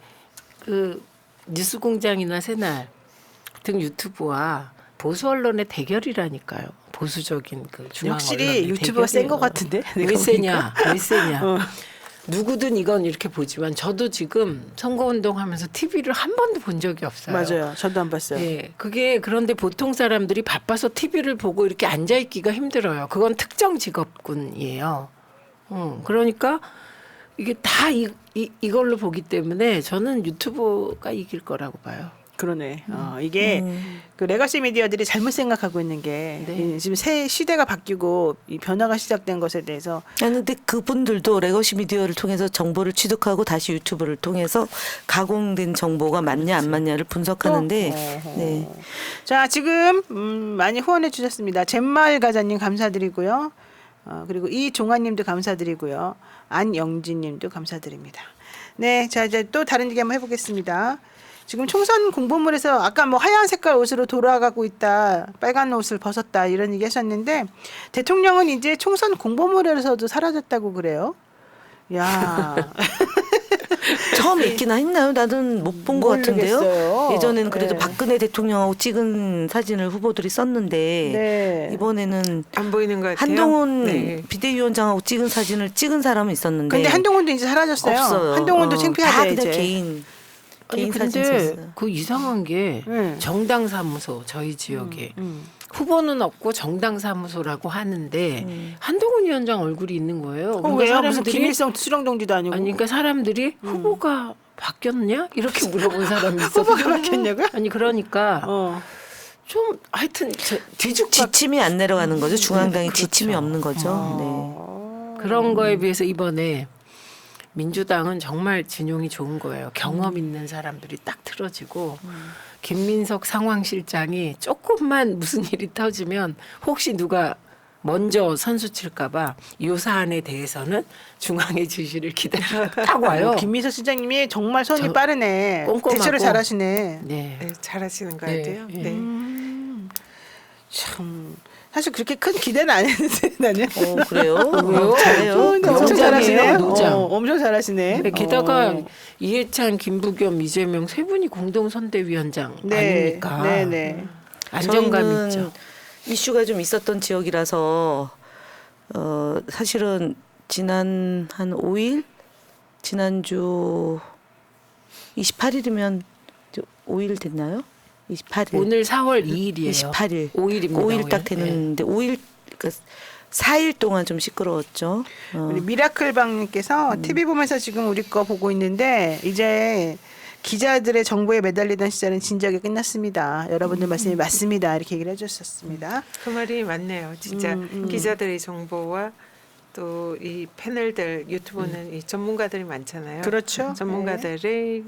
Speaker 2: 그 뉴스공장이나 새날 등 유튜브와 보수 언론의 대결이라니까요. 보수적인 그 중앙
Speaker 1: 확실히
Speaker 2: 언론의
Speaker 1: 유튜브가 센 것
Speaker 2: 대결이에요.
Speaker 1: 같은데?
Speaker 2: 왜
Speaker 1: 내가
Speaker 2: 세냐? 왜 세냐?
Speaker 1: 어.
Speaker 2: 누구든 이건 이렇게 보지만 저도 지금 선거운동하면서 TV를 한 번도 본 적이 없어요.
Speaker 1: 맞아요. 저도 안 봤어요.
Speaker 2: 예, 그게 그런데 보통 사람들이 바빠서 TV를 보고 이렇게 앉아 있기가 힘들어요. 그건 특정 직업군이에요. 그러니까 이게 다 이걸로 보기 때문에 저는 유튜브가 이길 거라고 봐요.
Speaker 1: 그러네. 이게 그 레거시 미디어들이 잘못 생각하고 있는 게
Speaker 2: 네.
Speaker 1: 지금 새 시대가 바뀌고 이 변화가 시작된 것에 대해서
Speaker 4: 아니 근데 그분들도 레거시 미디어를 통해서 정보를 취득하고 다시 유튜브를 통해서 가공된 정보가 맞냐 안 맞냐를 분석하는데 네.
Speaker 1: 자, 지금 많이 후원해 주셨습니다. 잼마을 가자님 감사드리고요. 그리고 이종환님도 감사드리고요. 안영진님도 감사드립니다. 네, 자 이제 또 다른 얘기 한번 해보겠습니다. 지금 총선 공보물에서 아까 뭐 하얀 색깔 옷으로 돌아가고 있다, 빨간 옷을 벗었다 이런 얘기 하셨는데 대통령은 이제 총선 공보물에서도 사라졌다고 그래요. 야.
Speaker 4: 처음 있긴 했나요? 나는 못 본 것 같은데요.
Speaker 1: 모르겠어요.
Speaker 4: 예전에는 그래도
Speaker 1: 네.
Speaker 4: 박근혜 대통령하고 찍은 사진을 후보들이 썼는데
Speaker 1: 네.
Speaker 4: 이번에는
Speaker 3: 안 보이는 것 같아요.
Speaker 4: 한동훈
Speaker 3: 네.
Speaker 4: 비대위원장하고 찍은 사진을 찍은 사람은 있었는데
Speaker 1: 근데 한동훈도 이제 사라졌어요.
Speaker 4: 없어요.
Speaker 1: 한동훈도
Speaker 4: 다
Speaker 1: 창피하대
Speaker 4: 그냥
Speaker 1: 이제.
Speaker 2: 아니
Speaker 4: 개인 사진
Speaker 2: 근데
Speaker 4: 썼어요.
Speaker 2: 그 이상한 게 정당 사무소 저희 지역에 후보는 없고 정당 사무소라고 하는데 한동훈 위원장 얼굴이 있는 거예요. 그러니까
Speaker 1: 왜요? 무슨 김일성 수령동지도 아니고.
Speaker 2: 아니 그러니까 사람들이 후보가 바뀌었냐 이렇게 물어본 사람이 있었어요.
Speaker 1: 후보가 바뀌었냐고요?
Speaker 2: 아니 그러니까
Speaker 1: 어.
Speaker 2: 좀 하여튼 뒤죽박
Speaker 4: 지침이 안 내려가는 거죠. 중앙당이
Speaker 2: 그렇죠.
Speaker 4: 지침이 없는 거죠.
Speaker 2: 그런 거에 비해서 이번에 민주당은 정말 진용이 좋은 거예요. 경험 있는 사람들이 딱 틀어지고 김민석 상황실장이 조금만 무슨 일이 터지면 혹시 누가 먼저 선수 칠까봐 이 사안에 대해서는 중앙의 지시를 기다리다가 딱 와요.
Speaker 1: 김민석 시장님이 정말 손이
Speaker 2: 저
Speaker 1: 빠르네.
Speaker 2: 꼼꼼하고.
Speaker 1: 대처를 잘하시네.
Speaker 2: 네.
Speaker 3: 네, 잘하시는 것
Speaker 2: 네,
Speaker 3: 같아요.
Speaker 2: 네.
Speaker 3: 네.
Speaker 1: 참 사실 그렇게 큰 기대는 안 했는데 나는.
Speaker 4: 그래요?
Speaker 2: 왜요?
Speaker 4: 잘해요.
Speaker 1: 근데 엄청
Speaker 2: 노장이에요,
Speaker 1: 잘하시네.
Speaker 2: 노장.
Speaker 1: 엄청 잘하시네.
Speaker 2: 게다가
Speaker 1: 어.
Speaker 2: 이해찬, 김부겸, 이재명 세 분이 공동 선대위원장
Speaker 1: 네,
Speaker 2: 아닙니까?
Speaker 1: 네네.
Speaker 2: 안정감
Speaker 4: 저희는
Speaker 2: 있죠.
Speaker 4: 이슈가 좀 있었던 지역이라서 사실은 지난 한 5일 지난주 28일이면 5일 됐나요? 28일.
Speaker 2: 오늘 4월 2일이에요.
Speaker 4: 28일.
Speaker 2: 5일입니다.
Speaker 4: 5일 딱 되는데 5일 그러니까 4일 동안 좀 시끄러웠죠.
Speaker 1: 우리 미라클방님께서 TV 보면서 지금 우리 거 보고 있는데 이제 기자들의 정보에 매달리던 시절은 진작에 끝났습니다. 여러분들 말씀이 맞습니다. 이렇게 얘기를 해주셨습니다.
Speaker 3: 그 말이 맞네요. 진짜 기자들의 정보와 또 이 패널들 유튜브는 이 전문가들이 많잖아요.
Speaker 1: 그렇죠.
Speaker 3: 전문가들의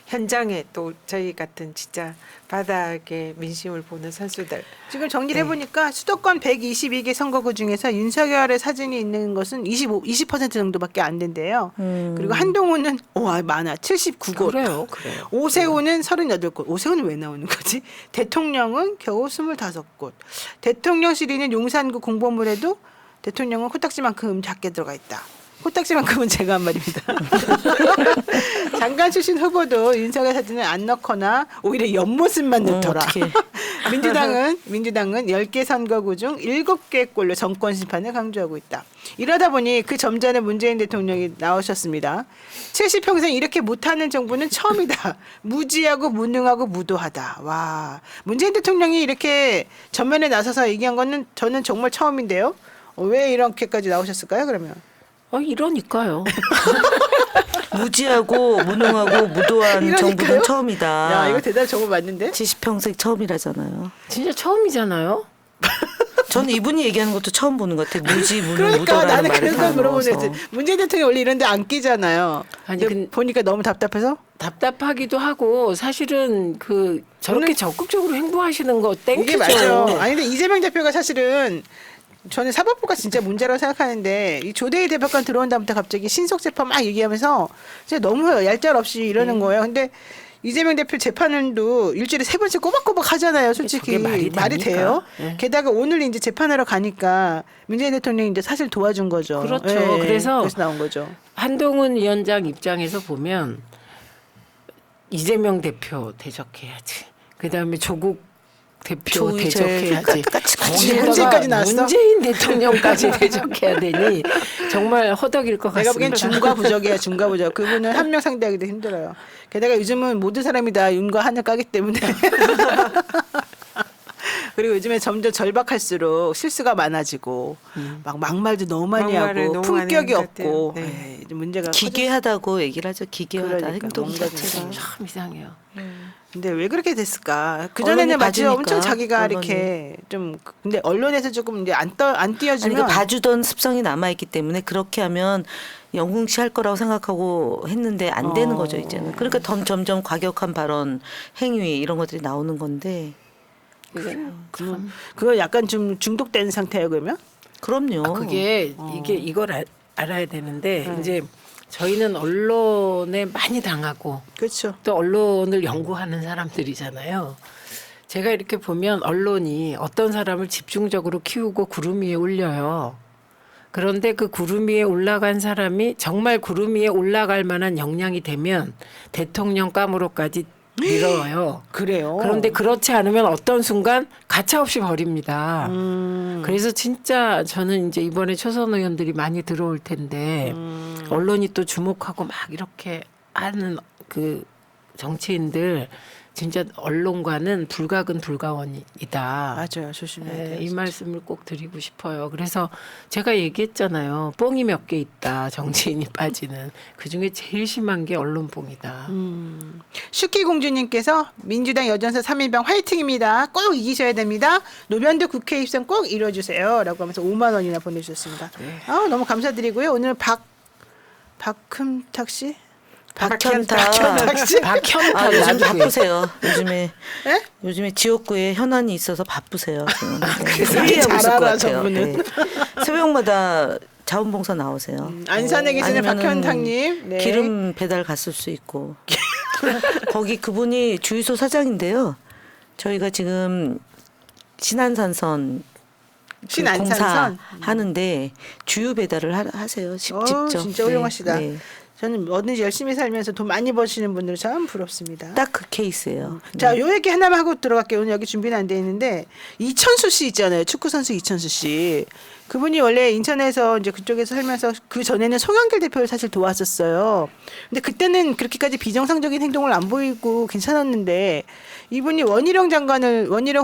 Speaker 3: 현장에 또 저희 같은 진짜 바닥의 민심을 보는 선수들.
Speaker 1: 지금 정리를 해보니까 수도권 122개 선거구 중에서 윤석열의 사진이 있는 것은 20% 정도밖에 안 된대요. 그리고 한동훈은 많아 79곳.
Speaker 2: 그래요.
Speaker 1: 오세훈은 38곳. 오세훈은 왜 나오는 거지? 대통령은 겨우 25곳. 대통령실이 용산구 공보물에도 대통령은 코딱지만큼 작게 들어가 있다. 코딱지만큼은 제가 한 말입니다. 장관 출신 후보도 윤석열 사진을 안 넣거나 오히려 옆모습만 넣더라. 민주당은 10개 선거구 중 7개 꼴로 정권 심판을 강조하고 있다. 이러다 보니 그 점잖은 문재인 대통령이 나오셨습니다. 70평생 이렇게 못하는 정부는 처음이다. 무지하고 무능하고 무도하다. 와, 문재인 대통령이 이렇게 전면에 나서서 얘기한 거는 저는 정말 처음인데요. 왜 이렇게까지 나오셨을까요? 그러면
Speaker 2: 이러니까요.
Speaker 4: 무지하고 무능하고 무도한
Speaker 1: 이러니까요?
Speaker 4: 정부는 처음이다.
Speaker 1: 야, 이거 대단히 정말 맞는데?
Speaker 4: 70평생 처음이라잖아요.
Speaker 2: 진짜 처음이잖아요.
Speaker 4: 저는 이분이 얘기하는 것도 처음 보는 것 같아요. 무지, 무능,
Speaker 1: 그러니까
Speaker 4: 무도라는
Speaker 1: 나는
Speaker 4: 말을
Speaker 1: 그래서
Speaker 4: 다
Speaker 1: 물어보는
Speaker 4: 넣어서.
Speaker 1: 거지. 문재인 대통령이 원래 이런데 안 끼잖아요.
Speaker 2: 아니,
Speaker 1: 근데 보니까 너무 답답해서
Speaker 2: 답답하기도 하고 사실은 저렇게 적극적으로 행보하시는 거
Speaker 1: 이게
Speaker 2: 땡큐죠.
Speaker 1: 맞죠. 아니 근데 이재명 대표가 사실은 저는 사법부가 진짜 문제라고 생각하는데 이 조대희 대법관 들어온 다음부터 갑자기 신속 재판 막 얘기하면서 진짜 너무 얄짤없이 이러는 거예요. 근데 이재명 대표 재판도 일주일에 3번씩 꼬박꼬박 하잖아요. 솔직히
Speaker 2: 저게 말이 됩니까?
Speaker 1: 돼요?
Speaker 2: 네.
Speaker 1: 게다가 오늘 이제 재판하러 가니까 문재인 대통령이 이제 사실 도와준 거죠.
Speaker 2: 그렇죠.
Speaker 1: 예,
Speaker 2: 그래서
Speaker 1: 나온 거죠.
Speaker 2: 한동훈 위원장 입장에서 보면 이재명 대표 대적해야지. 그다음에 조국 대표 대적해야지.
Speaker 1: 문재인까지 나왔어?
Speaker 2: 문재인 대통령까지 대적해야 되니 정말 허덕일 것
Speaker 1: 내가 보기엔
Speaker 2: 같습니다.
Speaker 1: 중과 부적이야. 중과 부적. 그분은 한 명 상대하기도 힘들어요. 게다가 요즘은 모든 사람이 다 윤과 한을 까기 때문에 그리고 요즘에 점점 절박할수록 실수가 많아지고 막 막말도 너무 많이
Speaker 3: 막말을
Speaker 1: 하고
Speaker 3: 너무
Speaker 1: 품격이
Speaker 3: 많이 하는 것 같아요.
Speaker 1: 없고
Speaker 3: 네.
Speaker 1: 이제 문제가
Speaker 4: 기괴하다고 얘기를 하죠. 기괴하다.
Speaker 1: 그러니까,
Speaker 4: 행동
Speaker 1: 뭔가
Speaker 4: 자체가.
Speaker 2: 참 이상해요.
Speaker 1: 근데 왜 그렇게 됐을까? 그
Speaker 4: 언론이
Speaker 1: 전에는 마치
Speaker 4: 봐주니까,
Speaker 1: 엄청 자기가
Speaker 4: 언론이.
Speaker 1: 이렇게 좀 근데 언론에서 조금 이제 안
Speaker 4: 아니
Speaker 1: 띄워주면
Speaker 4: 그 봐주던 습성이 남아있기 때문에 그렇게 하면 영웅시할 거라고 생각하고 했는데 안 되는 거죠 이제는. 그러니까 점점 과격한 발언, 행위 이런 것들이 나오는 건데.
Speaker 1: 그거 약간 좀 중독된 상태예요 그러면?
Speaker 4: 그럼요.
Speaker 2: 그게 이걸 알아야 되는데 이제 저희는 언론에 많이 당하고
Speaker 1: 그렇죠.
Speaker 2: 또 언론을 연구하는 사람들이잖아요. 제가 이렇게 보면 언론이 어떤 사람을 집중적으로 키우고 구름 위에 올려요. 그런데 그 구름 위에 올라간 사람이 정말 구름 위에 올라갈 만한 역량이 되면 대통령 감으로까지 밀어요.
Speaker 1: 그래요.
Speaker 2: 그런데 그렇지 않으면 어떤 순간 가차없이 버립니다. 그래서 진짜 저는 이제 이번에 초선 의원들이 많이 들어올 텐데 언론이 또 주목하고 막 이렇게 하는 그 정치인들 진짜 언론과는 불가근 불가원이다.
Speaker 1: 맞아요. 조심해야 돼요.
Speaker 2: 이 말씀을 꼭 드리고 싶어요. 그래서 제가 얘기했잖아요. 뽕이 몇 개 있다. 정치인이 빠지는. 그중에 제일 심한 게 언론뽕이다.
Speaker 1: 슈키 공주님께서 민주당 여전사 3인방 화이팅입니다. 꼭 이기셔야 됩니다. 노변도 국회 입성 꼭 이뤄주세요. 라고 하면서 5만 원이나 보내주셨습니다. 너무 감사드리고요. 오늘 박흠탁 씨?
Speaker 3: 박현타.
Speaker 2: 박현타
Speaker 4: 아, 요즘
Speaker 2: 나도
Speaker 4: 바쁘세요. 요즘에
Speaker 1: 예?
Speaker 4: 요즘에 지역구에 현안이 있어서 바쁘세요. 지금.
Speaker 1: 그래서
Speaker 4: 회의하고 있을
Speaker 1: 잘
Speaker 4: 것
Speaker 1: 알아,
Speaker 4: 같아요.
Speaker 1: 저분은.
Speaker 4: 네. 새벽마다 자원봉사 나오세요.
Speaker 1: 안산에 계시는
Speaker 4: 아니면은
Speaker 1: 박현탁님. 네.
Speaker 4: 기름 배달 갔을 수 있고. 거기 그분이 주유소 사장인데요. 저희가 지금 신안산선
Speaker 1: 신안산선.
Speaker 4: 하는데 주유 배달을 하세요. 직접.
Speaker 1: 진짜 훌륭하시다.
Speaker 4: 네.
Speaker 1: 저는 뭐든지 열심히 살면서 돈 많이 버시는 분들 참 부럽습니다.
Speaker 4: 딱 그 케이스예요.
Speaker 1: 자, 요 얘기 하나만 하고 들어갈게요. 오늘 여기 준비는 안 돼 있는데 이천수 씨 있잖아요. 축구 선수 이천수 씨. 그분이 원래 인천에서 이제 그쪽에서 살면서 그 전에는 송영길 대표를 사실 도왔었어요. 근데 그때는 그렇게까지 비정상적인 행동을 안 보이고 괜찮았는데 이분이 원희룡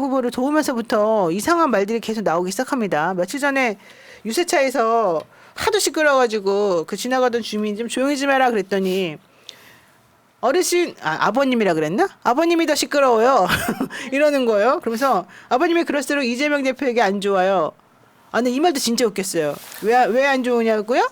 Speaker 1: 후보를 도우면서부터 이상한 말들이 계속 나오기 시작합니다. 며칠 전에 유세차에서 하도 시끄러워가지고 그 지나가던 주민 좀 조용히 좀 해라 그랬더니 어르신 아버님이라 그랬나? 아버님이 더 시끄러워요. 이러는 거예요. 그러면서 아버님이 그럴수록 이재명 대표에게 안 좋아요. 근데 이 말도 진짜 웃겼어요. 왜 안 좋으냐고요?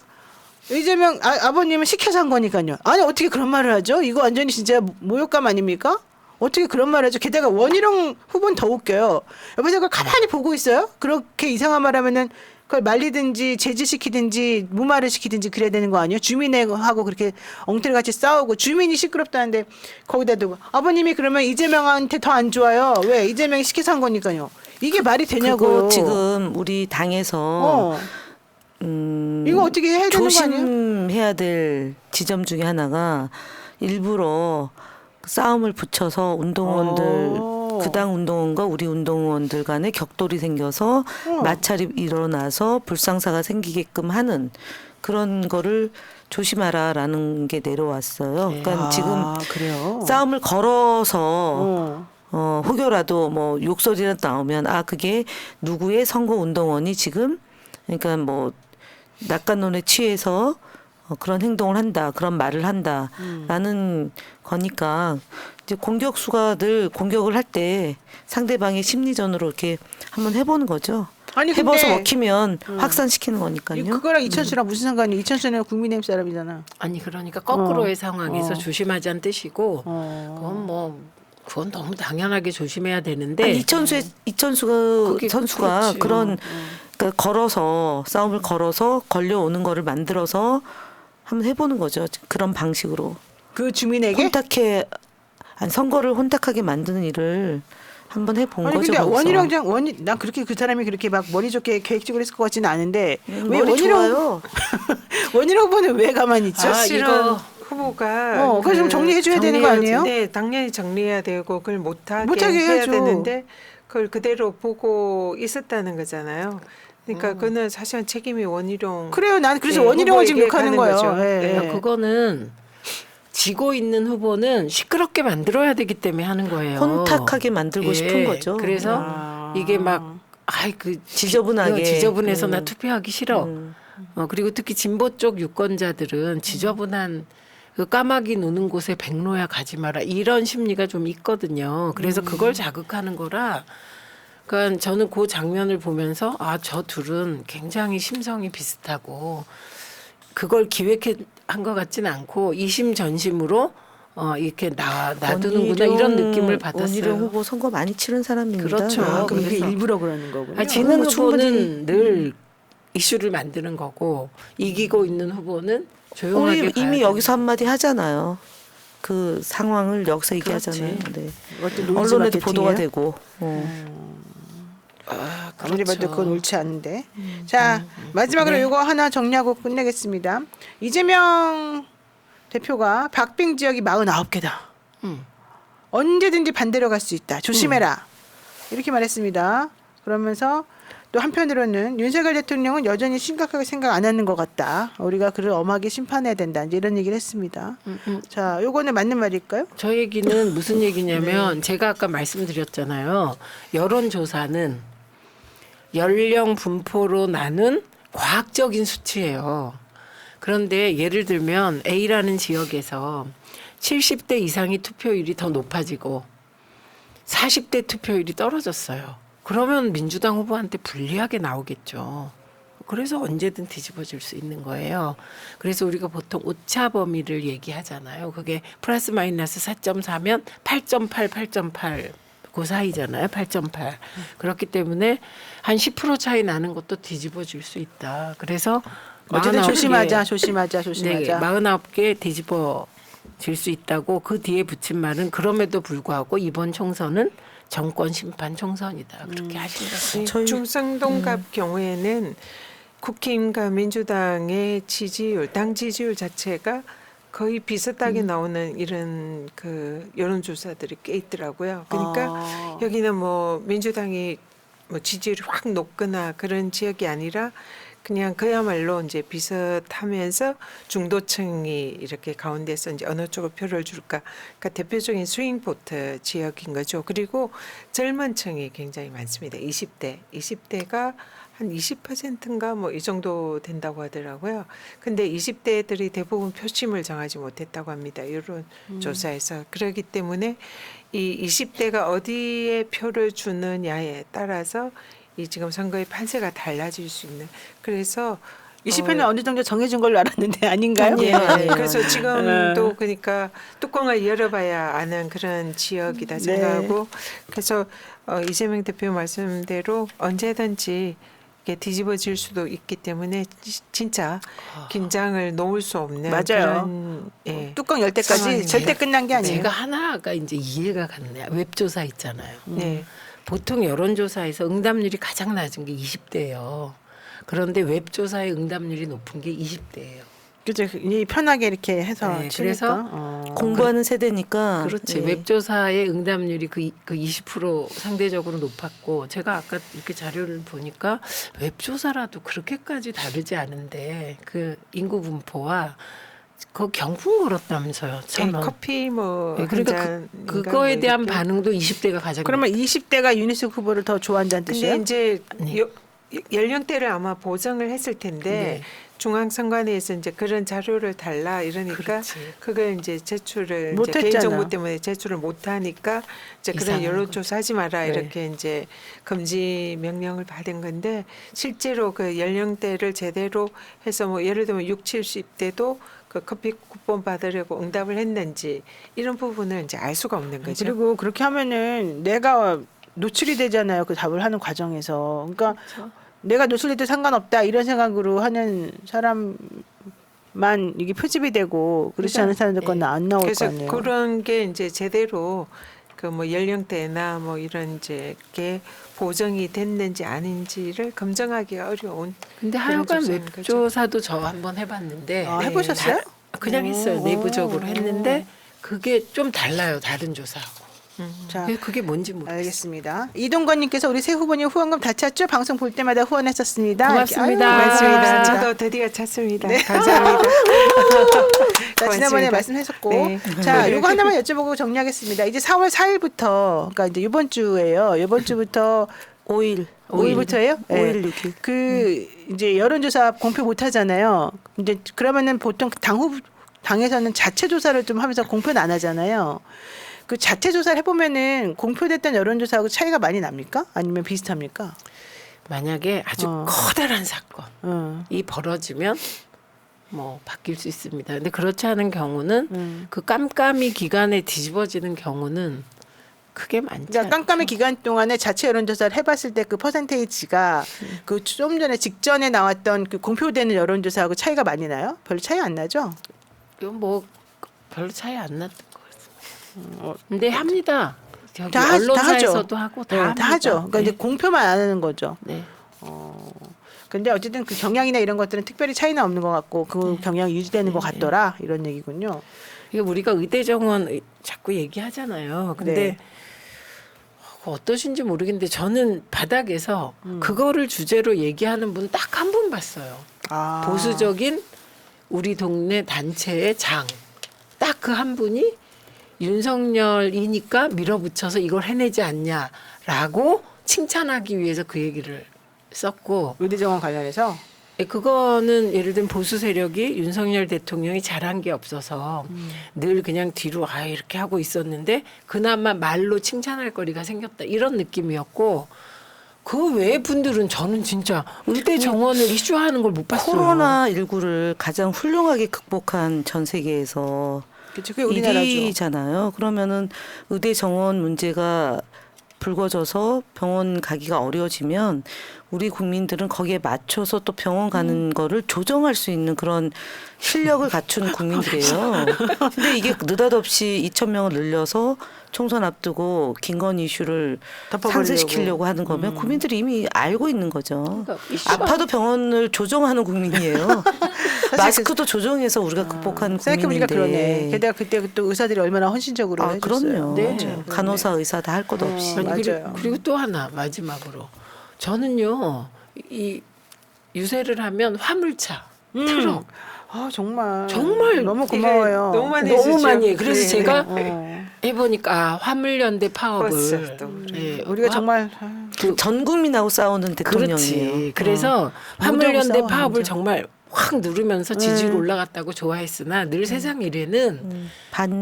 Speaker 1: 이재명 아버님은 시켜서 한 거니까요. 아니 어떻게 그런 말을 하죠? 이거 완전히 진짜 모욕감 아닙니까? 어떻게 그런 말을 하죠? 게다가 원희룡 후보는 더 웃겨요. 옆에서 그걸 가만히 보고 있어요. 그렇게 이상한 말 하면은 그걸 말리든지 제지시키든지 무마를 시키든지 그래야 되는 거 아니에요? 주민하고 그렇게 엉터리같이 싸우고 주민이 시끄럽다는데 거기다 두고 아버님이 그러면 이재명한테 더 안 좋아요. 왜? 이재명이 시켜서 한 거니까요. 이게 말이 되냐고요.
Speaker 4: 그거 지금 우리 당에서
Speaker 1: 이거 어떻게 해야 되는 거 아니에요?
Speaker 4: 조심해야 될 지점 중에 하나가 일부러 싸움을 붙여서 운동원들 그 당 운동원과 우리 운동원들 간에 격돌이 생겨서 마찰이 일어나서 불상사가 생기게끔 하는 그런 거를 조심하라라는 게 내려왔어요. 그러니까 지금
Speaker 1: 그래요?
Speaker 4: 싸움을 걸어서 혹여라도 뭐 욕설이라도 나오면 그게 누구의 선거 운동원이 지금 그러니까 뭐 낙관론에 취해서 그런 행동을 한다, 그런 말을 한다라는 거니까 이제 공격수가 늘 공격을 할 때 상대방의 심리전으로 이렇게 한번 해보는 거죠.
Speaker 1: 아니
Speaker 4: 해봐서
Speaker 1: 근데
Speaker 4: 먹히면 확산시키는 거니까요.
Speaker 1: 그거랑 이천수랑 무슨 상관이에요? 이천수는 국민의힘 사람이잖아.
Speaker 2: 아니 그러니까 거꾸로의 상황에서 조심하자는 뜻이고 그건 너무 당연하게 조심해야 되는데
Speaker 4: 아니, 이천수가
Speaker 2: 그게
Speaker 4: 선수가
Speaker 2: 그렇지.
Speaker 4: 그런 그러니까 걸어서 싸움을 걸어서 걸려오는 거를 만들어서 한번 해보는 거죠. 그런 방식으로
Speaker 1: 그 주민에게?
Speaker 4: 선거를 혼탁하게 만드는 일을 한번 해본
Speaker 1: 아니
Speaker 4: 거죠.
Speaker 1: 근데
Speaker 4: 거기서.
Speaker 1: 난 그렇게 그 사람이 그렇게 막 머리 좋게 계획적으로 했을 것 같지는 않은데 왜
Speaker 4: 머리 좋아요.
Speaker 1: 원희룡 후보는 왜 가만히 있죠?
Speaker 3: 사실은
Speaker 2: 이거
Speaker 3: 후보가
Speaker 1: 그걸 좀 정리해줘야 되는 거 아니에요?
Speaker 3: 네, 당연히 정리해야 되고 그걸 못하게 해야
Speaker 1: 해야죠.
Speaker 3: 되는데 그걸 그대로 보고 있었다는 거잖아요. 그러니까 그거는 사실은 책임이 원희룡.
Speaker 1: 그래요. 난 그래서
Speaker 3: 네,
Speaker 1: 원희룡을 지금
Speaker 3: 후보에게
Speaker 1: 욕하는
Speaker 3: 가는
Speaker 1: 거예요.
Speaker 3: 거죠.
Speaker 1: 예.
Speaker 3: 네.
Speaker 2: 그러니까 그거는 지고 있는 후보는 시끄럽게 만들어야 되기 때문에 하는 거예요.
Speaker 4: 혼탁하게 만들고 싶은 거죠.
Speaker 2: 그래서 이게 막
Speaker 4: 지저분하게.
Speaker 2: 지저분해서 나 투표하기 싫어. 그리고 특히 진보 쪽 유권자들은 지저분한 그 까마귀 노는 곳에 백로야 가지 마라 이런 심리가 좀 있거든요. 그래서 그걸 자극하는 거라. 그러니까 저는 그 장면을 보면서 저 둘은 굉장히 심성이 비슷하고 그걸 기획한 것 같지는 않고 이심전심으로 이렇게 놔두는구나 이런 느낌을 받았어요.
Speaker 4: 원희룡 후보 선거 많이 치른 사람입니다.
Speaker 2: 그렇죠.
Speaker 1: 그럼 이게
Speaker 2: 그래서-
Speaker 1: 일부러 그러는 거군요.
Speaker 2: 지는
Speaker 4: 뭐
Speaker 2: 후보는 늘 이슈를 만드는 거고 이기고 있는 후보는 조용하게
Speaker 4: 우리
Speaker 2: 가야
Speaker 4: 이미
Speaker 2: 돼요.
Speaker 4: 여기서 한마디 하잖아요. 그 상황을 여기서 얘기하잖아요. 네.
Speaker 1: 이것도 노이즈
Speaker 4: 언론에도
Speaker 1: 마케팅이에요?
Speaker 4: 보도가 되고.
Speaker 1: 아무리 봐도
Speaker 2: 그렇죠.
Speaker 1: 그건 옳지 않은데. 자, 마지막으로 이거 하나 정리하고 끝내겠습니다. 이재명 대표가 박빙 지역이 49개다. 언제든지 반대로 갈 수 있다. 조심해라. 이렇게 말했습니다. 그러면서 또 한편으로는 윤석열 대통령은 여전히 심각하게 생각 안 하는 것 같다. 우리가 그를 엄하게 심판해야 된다. 이제 이런 얘기를 했습니다. 자, 요거는 맞는 말일까요?
Speaker 2: 저 얘기는 무슨 얘기냐면 제가 아까 말씀드렸잖아요. 여론조사는 연령 분포로 나눈 과학적인 수치예요. 그런데 예를 들면 A라는 지역에서 70대 이상이 투표율이 더 높아지고 40대 투표율이 떨어졌어요. 그러면 민주당 후보한테 불리하게 나오겠죠. 그래서 언제든 뒤집어질 수 있는 거예요. 그래서 우리가 보통 오차 범위를 얘기하잖아요. 그게 플러스 마이너스 4.4면 8.8, 8.8 그 사이잖아요. 8.8. 그렇기 때문에 한 10% 차이 나는 것도 뒤집어질 수 있다. 그래서
Speaker 1: 어쨌든
Speaker 2: 49개,
Speaker 1: 조심하자.
Speaker 2: 네, 49개 뒤집어질 수 있다고 그 뒤에 붙인 말은 그럼에도 불구하고 이번 총선은 정권 심판 총선이다. 그렇게 하신 거예요.
Speaker 3: 충성동갑 경우에는 국힘과 민주당의 지지율, 당 지지율 자체가 거의 비슷하게 나오는 이런 그 여론조사들이 꽤 있더라고요. 그러니까 여기는 뭐 민주당이 뭐 지지율이 확 높거나 그런 지역이 아니라 그냥 그야말로 이제 비슷하면서 중도층이 이렇게 가운데서 이제 어느 쪽으로 표를 줄까. 그러니까 대표적인 스윙보트 지역인 거죠. 그리고 젊은 층이 굉장히 많습니다. 20대가 한 20%인가 뭐 이 정도 된다고 하더라고요. 근데 20대들이 대부분 표심을 정하지 못했다고 합니다. 이런 조사에서. 그렇기 때문에 이 20대가 어디에 표를 주느냐에 따라서 이 지금 선거의 판세가 달라질 수 있는. 그래서
Speaker 1: 20회는 어느 정도 정해진 걸로 알았는데 아닌가요?
Speaker 3: 예.
Speaker 4: 아니에요.
Speaker 3: 그래서 지금도 그러니까 뚜껑을 열어봐야 아는 그런 지역이다 생각하고 그래서 이재명 대표 말씀대로 언제든지 이게 뒤집어질 수도 있기 때문에 진짜 긴장을 놓을 수 없는
Speaker 1: 맞아요.
Speaker 3: 그런
Speaker 1: 뚜껑 열 때까지
Speaker 3: 상황이네요.
Speaker 1: 절대 끝난 게 아니에요.
Speaker 2: 제가 하나가 이제 이해가 가네요. 웹조사 있잖아요.
Speaker 3: 네.
Speaker 2: 보통 여론조사에서 응답률이 가장 낮은 게 20대예요. 그런데 웹조사의 응답률이 높은 게 20대예요.
Speaker 1: 그죠? 이 편하게 이렇게 해서
Speaker 2: 네,
Speaker 1: 치니까.
Speaker 2: 그래서
Speaker 4: 공부하는 세대니까.
Speaker 2: 그렇지.
Speaker 4: 네.
Speaker 2: 웹조사의 응답률이 그 20% 상대적으로 높았고 제가 아까 이렇게 자료를 보니까 웹조사라도 그렇게까지 다르지 않은데 그 인구 분포와 그 경품 걸었다면서요. 천 원.
Speaker 3: 커피 뭐
Speaker 2: 네, 그러니까
Speaker 3: 한 잔인가
Speaker 2: 그거에
Speaker 3: 뭐
Speaker 2: 대한
Speaker 3: 이렇게.
Speaker 2: 반응도 20대가 가장
Speaker 1: 그러면 20대가 유니스 후보를 더 좋아한다는
Speaker 3: 근데
Speaker 1: 뜻이에요?
Speaker 3: 이제
Speaker 2: 네.
Speaker 3: 연령대를 아마 보정을 했을 텐데
Speaker 2: 네.
Speaker 3: 중앙선관위에서 이제 그런 자료를 달라 이러니까
Speaker 2: 그렇지.
Speaker 3: 그걸 이제 제출을 이제
Speaker 1: 못했잖아.
Speaker 3: 개인정보 때문에 제출을 못하니까 이제 그런
Speaker 2: 이상한
Speaker 3: 여론조사 하지 마라
Speaker 1: 네.
Speaker 3: 이렇게 이제 금지 명령을 받은 건데 실제로 그 연령대를 제대로 해서 뭐 예를 들면 6, 70대도 그 커피 쿠폰 받으려고 응답을 했는지 이런 부분을 이제 알 수가 없는 거죠.
Speaker 1: 그리고 그렇게 하면은 내가 노출이 되잖아요. 그 답을 하는 과정에서. 그러니까 내가 노출돼도 상관없다 이런 생각으로 하는 사람만 이게 표집이 되고 그렇지 않은 사람들 건 안 나올 거
Speaker 3: 그래서
Speaker 1: 아니에요.
Speaker 3: 그런 게 이제 제대로 그 뭐 연령대나 뭐 이런 이제 게 보정이 됐는지 아닌지를 검증하기가 어려운.
Speaker 2: 근데
Speaker 3: 그런
Speaker 2: 하여간
Speaker 3: 조사인 거죠.
Speaker 2: 웹조사도 저 한번 해봤는데
Speaker 1: 아, 해보셨어요?
Speaker 2: 그냥 했어요. 내부적으로 했는데 그게 좀 달라요. 다른 조사하고.
Speaker 1: 자,
Speaker 2: 그게 뭔지 모르겠어요.
Speaker 1: 알겠습니다. 이동건님께서 우리 새 후보님 후원금 다 찼죠? 방송 볼 때마다 후원했었습니다.
Speaker 2: 고맙습니다.
Speaker 1: 아유,
Speaker 3: 맞습니다.
Speaker 1: 고맙습니다.
Speaker 3: 저도 드디어 찾습니다. 감사합니다.
Speaker 1: 자, 지난번에
Speaker 3: 고맙습니다.
Speaker 1: 말씀하셨고,
Speaker 3: 네.
Speaker 1: 자, 요거 하나만 여쭤보고 정리하겠습니다. 이제 4월 4일부터, 그러니까 이제 이번 주예요. 이번 주부터
Speaker 4: 5일.
Speaker 1: 5일부터예요?
Speaker 4: 5일 6일.
Speaker 1: 그 이제 여론조사 공표 못 하잖아요. 이제 그러면은 보통 당에서는 자체 조사를 좀 하면서 공표는 안 하잖아요. 그 자체 조사를 해보면은 공표됐던 여론조사하고 차이가 많이 납니까? 아니면 비슷합니까?
Speaker 2: 만약에 아주 커다란 사건이 벌어지면 뭐 바뀔 수 있습니다. 근데 그렇지 않은 경우는 그 깜깜이 기간에 뒤집어지는 경우는 크게 많지
Speaker 1: 그러니까
Speaker 2: 않죠.
Speaker 1: 깜깜이 기간 동안에 자체 여론조사를 해봤을 때 그 퍼센테이지가 그 좀 전에 직전에 나왔던 그 공표되는 여론조사하고 차이가 많이 나요? 별로 차이 안 나죠?
Speaker 2: 이건 뭐 별로 차이 안 났던 것 같습니다. 근데 합니다. 저기
Speaker 1: 다 하죠.
Speaker 2: 언론사에서도 하고 다,
Speaker 1: 네,
Speaker 2: 합니다.
Speaker 1: 다 하죠. 그러니까
Speaker 2: 네.
Speaker 1: 이제 공표만 안 하는 거죠.
Speaker 2: 네.
Speaker 1: 근데 어쨌든 그 경향이나 이런 것들은 특별히 차이는 없는 것 같고 그 경향이 유지되는 것 같더라 이런 얘기군요.
Speaker 2: 이게 우리가 의대 정원 자꾸 얘기하잖아요. 근데
Speaker 1: 네.
Speaker 2: 어떠신지 모르겠는데 저는 바닥에서 그거를 주제로 얘기하는 분 딱 한 분 봤어요.
Speaker 1: 아.
Speaker 2: 보수적인 우리 동네 단체의 장. 딱 그 한 분이 윤석열이니까 밀어붙여서 이걸 해내지 않냐라고 칭찬하기 위해서 그 얘기를 썼고
Speaker 1: 의대정원 관련해서
Speaker 2: 그거는 예를 들면 보수 세력이 윤석열 대통령이 잘한 게 없어서 늘 그냥 뒤로 이렇게 하고 있었는데 그나마 말로 칭찬할 거리가 생겼다 이런 느낌이었고 그 외의 분들은 저는 진짜 의대 정원을 이슈하는 걸 못 봤어요.
Speaker 4: 코로나19를 가장 훌륭하게 극복한 전 세계에서
Speaker 1: 그렇죠. 그게 우리나라죠.
Speaker 4: 1위잖아요. 그러면은 의대 정원 문제가 불거져서 병원 가기가 어려워지면 우리 국민들은 거기에 맞춰서 또 병원 가는 거를 조정할 수 있는 그런 실력을 갖춘 국민들이에요. 근데 이게 느닷없이 2,000명을 늘려서 총선 앞두고 김건희 이슈를
Speaker 1: 덮어버리려고.
Speaker 4: 상쇄시키려고 하는 거면 국민들이 이미 알고 있는 거죠.
Speaker 2: 그러니까 이슈가-
Speaker 4: 아파도 병원을 조정하는 국민이에요. 마스크도 조정해서 우리가 극복한
Speaker 1: 생각해보니까
Speaker 4: 국민인데.
Speaker 1: 그러네. 게다가 그때 또 의사들이 얼마나 헌신적으로
Speaker 4: 아,
Speaker 1: 해줬어요.
Speaker 4: 그럼요.
Speaker 2: 네.
Speaker 1: 그렇죠.
Speaker 4: 간호사, 의사 다 할 것 없이.
Speaker 2: 아니,
Speaker 1: 맞아요.
Speaker 2: 그리고 또 하나 마지막으로 저는요 이 유세를 하면 화물차, 트럭
Speaker 1: 아 정말
Speaker 2: 정말
Speaker 1: 너무 고마워요.
Speaker 3: 너무 많이
Speaker 2: 너무
Speaker 3: 해주죠.
Speaker 2: 많이 해. 그래서
Speaker 3: 네,
Speaker 2: 제가
Speaker 1: 어.
Speaker 2: 해보니까 화물연대 파업을
Speaker 3: 버스도
Speaker 2: 예,
Speaker 1: 우리가
Speaker 2: 화-
Speaker 1: 정말
Speaker 4: 전 국민하고 싸우는 대통령이에요.
Speaker 2: 그렇지. 그래서
Speaker 1: 모두하고
Speaker 2: 화물연대
Speaker 1: 싸워,
Speaker 2: 파업을
Speaker 1: 완전.
Speaker 2: 정말 확 누르면서 지지율 올라갔다고 좋아했으나 늘 세상 일에는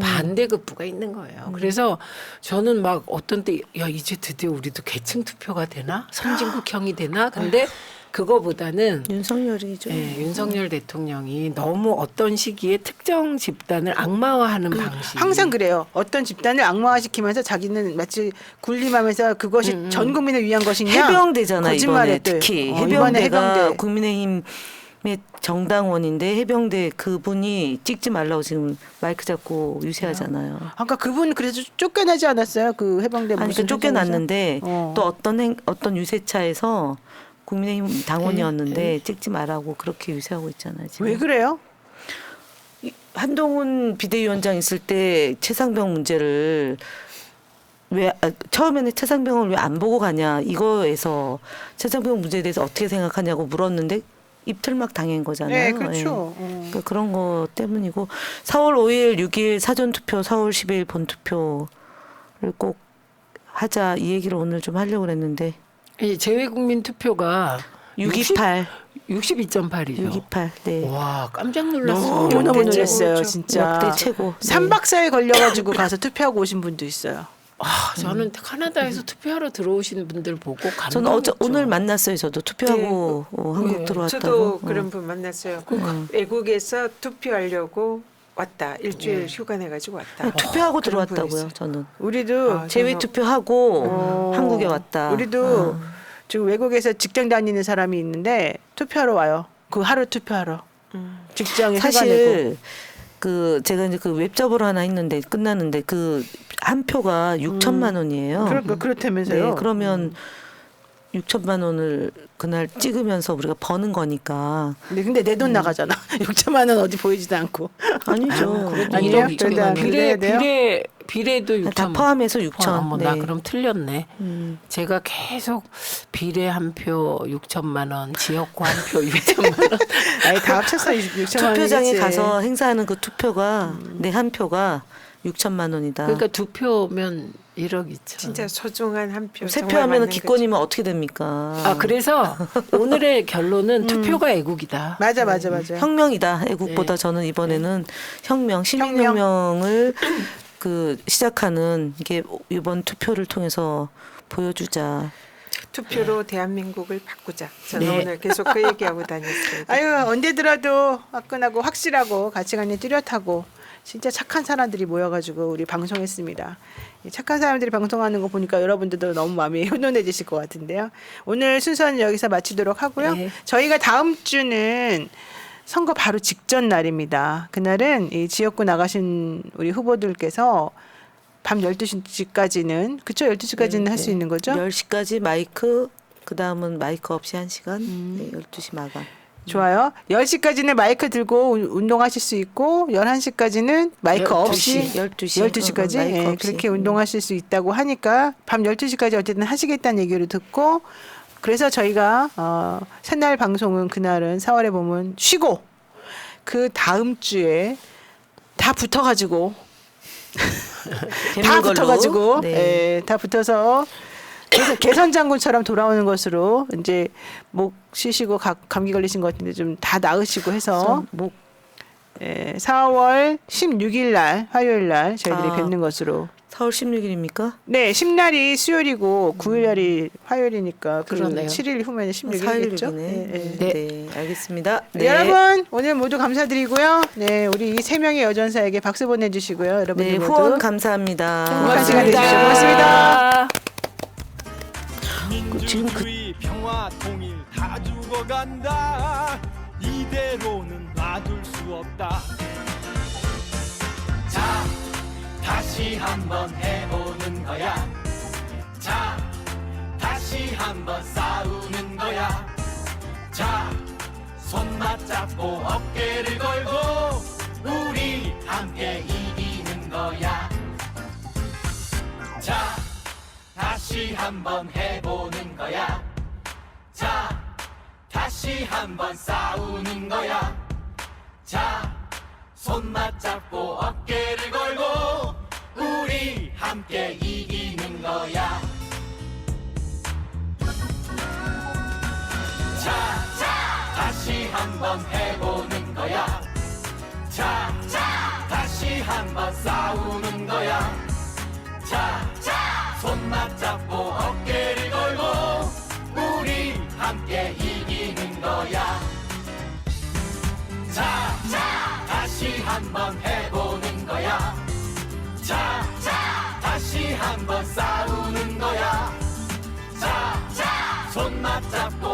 Speaker 2: 반대급부가 있는 거예요. 그래서 저는 막 어떤 때 야 이제 드디어 우리도 계층 투표가 되나 선진국형이 되나 근데 그거보다는
Speaker 4: 윤석열이죠.
Speaker 2: 예, 윤석열 대통령이 너무 어떤 시기에 특정 집단을 악마화하는 방식
Speaker 1: 항상 그래요. 어떤 집단을 악마화시키면서 자기는 마치 군림하면서 그것이 전 국민을 위한 것이냐.
Speaker 4: 해병대잖아 이번에
Speaker 1: 거짓말했대.
Speaker 4: 특히
Speaker 1: 이번에
Speaker 4: 해병대가
Speaker 1: 해병대.
Speaker 4: 국민의힘의 정당원인데 해병대 그분이 찍지 말라고 지금 마이크 잡고 유세하잖아요.
Speaker 1: 아까 그분 그래서 쫓겨나지 않았어요? 그 해병대
Speaker 4: 아니
Speaker 1: 무슨
Speaker 4: 그 쫓겨났는데
Speaker 1: 어.
Speaker 4: 또 어떤 유세차에서 국민의힘 당원이었는데 찍지 말라고 그렇게 유세하고 있잖아요. 지금.
Speaker 1: 왜 그래요?
Speaker 4: 한동훈 비대위원장 있을 때 최상병 문제를 처음에는 최상병을 왜 안 보고 가냐 이거에서 최상병 문제에 대해서 어떻게 생각하냐고 물었는데 입틀막 당한 거잖아요.
Speaker 1: 네, 그렇죠.
Speaker 4: 그러니까 그런 거 때문이고 4월 5일, 6일 사전 투표, 4월 10일 본 투표를 꼭 하자 이 얘기를 오늘 좀 하려고 그랬는데
Speaker 2: 이 재외국민 투표가
Speaker 4: 628,
Speaker 2: 62.8이죠.
Speaker 4: 628, 네.
Speaker 2: 와 깜짝 놀랐어요.
Speaker 1: 너무
Speaker 3: 역대
Speaker 1: 놀랐어요,
Speaker 3: 최고죠.
Speaker 1: 진짜.
Speaker 4: 역대 최고. 네.
Speaker 1: 3박 4일 걸려가지고 가서 투표하고 오신 분도 있어요.
Speaker 2: 아, 저는 카나다에서 투표하러 들어오시는 분들 보고 감동.
Speaker 4: 저는 오늘 만났어요. 저도 투표하고 한국
Speaker 2: 네.
Speaker 4: 들어왔다고.
Speaker 3: 저도 그런 분 만났어요. 외국에서 투표하려고 왔다. 일주일 휴가 내가지고 왔다.
Speaker 4: 투표하고
Speaker 3: 그런 분이
Speaker 4: 들어왔다고요.
Speaker 3: 있어요.
Speaker 4: 저는
Speaker 1: 우리도
Speaker 3: 아,
Speaker 4: 재외 투표하고 한국에 왔다.
Speaker 1: 우리도 지금 외국에서 직장 다니는 사람이 있는데 투표하러 와요. 그 하루 투표하러. 직장에 휴가 내고.
Speaker 4: 사실 그 제가 이제 그 웹잡으로 하나 했는데 끝났는데 그 한 표가 6천만 원이에요.
Speaker 1: 그렇다면서요.
Speaker 4: 네, 그러면 6천만 원을 그날 찍으면서 우리가 버는 거니까
Speaker 1: 근데 내 돈 나가잖아. 6천만 원 어디 보이지도 않고.
Speaker 4: 아니죠.
Speaker 1: 아니에요?
Speaker 2: 비례
Speaker 1: 그래도 안 그래야 돼요?
Speaker 2: 비례도 6천.
Speaker 4: 다 포함해서 6천.
Speaker 2: 어머, 나
Speaker 4: 네.
Speaker 2: 그럼 틀렸네. 제가 계속 비례 한 표 6천만 원, 지역구 한 표 6천만 원.
Speaker 1: 아니 다 합쳐서 6천만 원.
Speaker 4: 투표장에 가서 행사하는 그 투표가 내 한 표가 6천만 원이다.
Speaker 2: 그러니까 두 표면 1억 2천.
Speaker 3: 진짜 소중한 한 표.
Speaker 4: 세
Speaker 3: 정말
Speaker 4: 표 하면
Speaker 3: 맞는
Speaker 4: 기권이면 어떻게 됩니까?
Speaker 2: 아 그래서 오늘의 결론은 투표가 애국이다.
Speaker 1: 맞아.
Speaker 4: 혁명이다. 애국보다
Speaker 2: 네.
Speaker 4: 저는 이번에는 혁명, 시민혁명을 그 시작하는 게 이번 투표를 통해서 보여주자.
Speaker 3: 투표로 대한민국을 바꾸자. 저는
Speaker 2: 네.
Speaker 3: 오늘 계속 그 얘기하고 다녔어요.
Speaker 1: 아유 언제 들어도 화끈하고 확실하고 가치관이 뚜렷하고 진짜 착한 사람들이 모여가지고 우리 방송했습니다. 이 착한 사람들이 방송하는 거 보니까 여러분들도 너무 마음이 훈훈해지실 것 같은데요. 오늘 순서는 여기서 마치도록 하고요.
Speaker 2: 네.
Speaker 1: 저희가 다음 주는 선거 바로 직전 날입니다. 그날은 이 지역구 나가신 우리 후보들께서 밤 12시까지는 그쵸? 12시까지는 할 수 있는 거죠?
Speaker 4: 10시까지 마이크, 그 다음은 마이크 없이 1시간, 네, 12시 마감.
Speaker 1: 좋아요. 10시까지는 마이크 들고 운동하실 수 있고 11시까지는 마이크
Speaker 4: 12시,
Speaker 1: 없이
Speaker 4: 12시.
Speaker 1: 12시까지
Speaker 4: 마이크
Speaker 1: 예,
Speaker 4: 없이.
Speaker 1: 그렇게 운동하실 수 있다고 하니까 밤 12시까지 어쨌든 하시겠다는 얘기를 듣고 그래서 저희가 새날 방송은 그날은 4월에 보면 쉬고 그 다음 주에 다 붙어가지고 다
Speaker 4: 걸로.
Speaker 1: 붙어가지고
Speaker 4: 네.
Speaker 1: 예, 다 붙어서 그래서 개선 장군처럼 돌아오는 것으로 이제 목 쉬시고 감기 걸리신 것 같은데 좀 다 나으시고 해서
Speaker 4: 목
Speaker 1: 4월 16일 날 화요일 날 저희들이
Speaker 4: 아.
Speaker 1: 뵙는 것으로
Speaker 4: 4월 16일입니까?
Speaker 1: 네, 10날이 수요일이고 9일날이 화요일이니까 그
Speaker 2: 그러네요.
Speaker 1: 7일 후면 16일이겠죠.
Speaker 4: 4일이네.
Speaker 1: 네, 네.
Speaker 4: 네, 알겠습니다.
Speaker 1: 여러분 오늘 모두 감사드리고요. 네, 우리 이 세 명의 여전사에게 박수 보내주시고요. 여러분들
Speaker 4: 네,
Speaker 1: 모두
Speaker 4: 후원 감사합니다.
Speaker 1: 행복한 시간 되십시오. 고맙습니다.
Speaker 5: 민주주의 평화 통일 다 죽어간다. 이대로는 놔둘 수 없다. 자, 다시 한번 해보는 거야. 자, 다시 한번 싸우는 거야. 자, 손 맞잡고 어깨를 걸고 우리 함께 이기는 거야. 자, 다시 한번 해보는 거야. 자, 다시 한번 싸우는 거야. 자, 손 맞잡고 어깨를 걸고 우리 함께 이기는 거야. 자, 다시 한번 해보는 거야. 자, 다시 한번 싸우는 거야. 자, 손 맞잡고 어깨를 걸고 우리 함께 이기는 거야. 자, 다시 한번 해보는 거야. 자, 다시 한번 싸우는 거야. 자, 손 맞잡고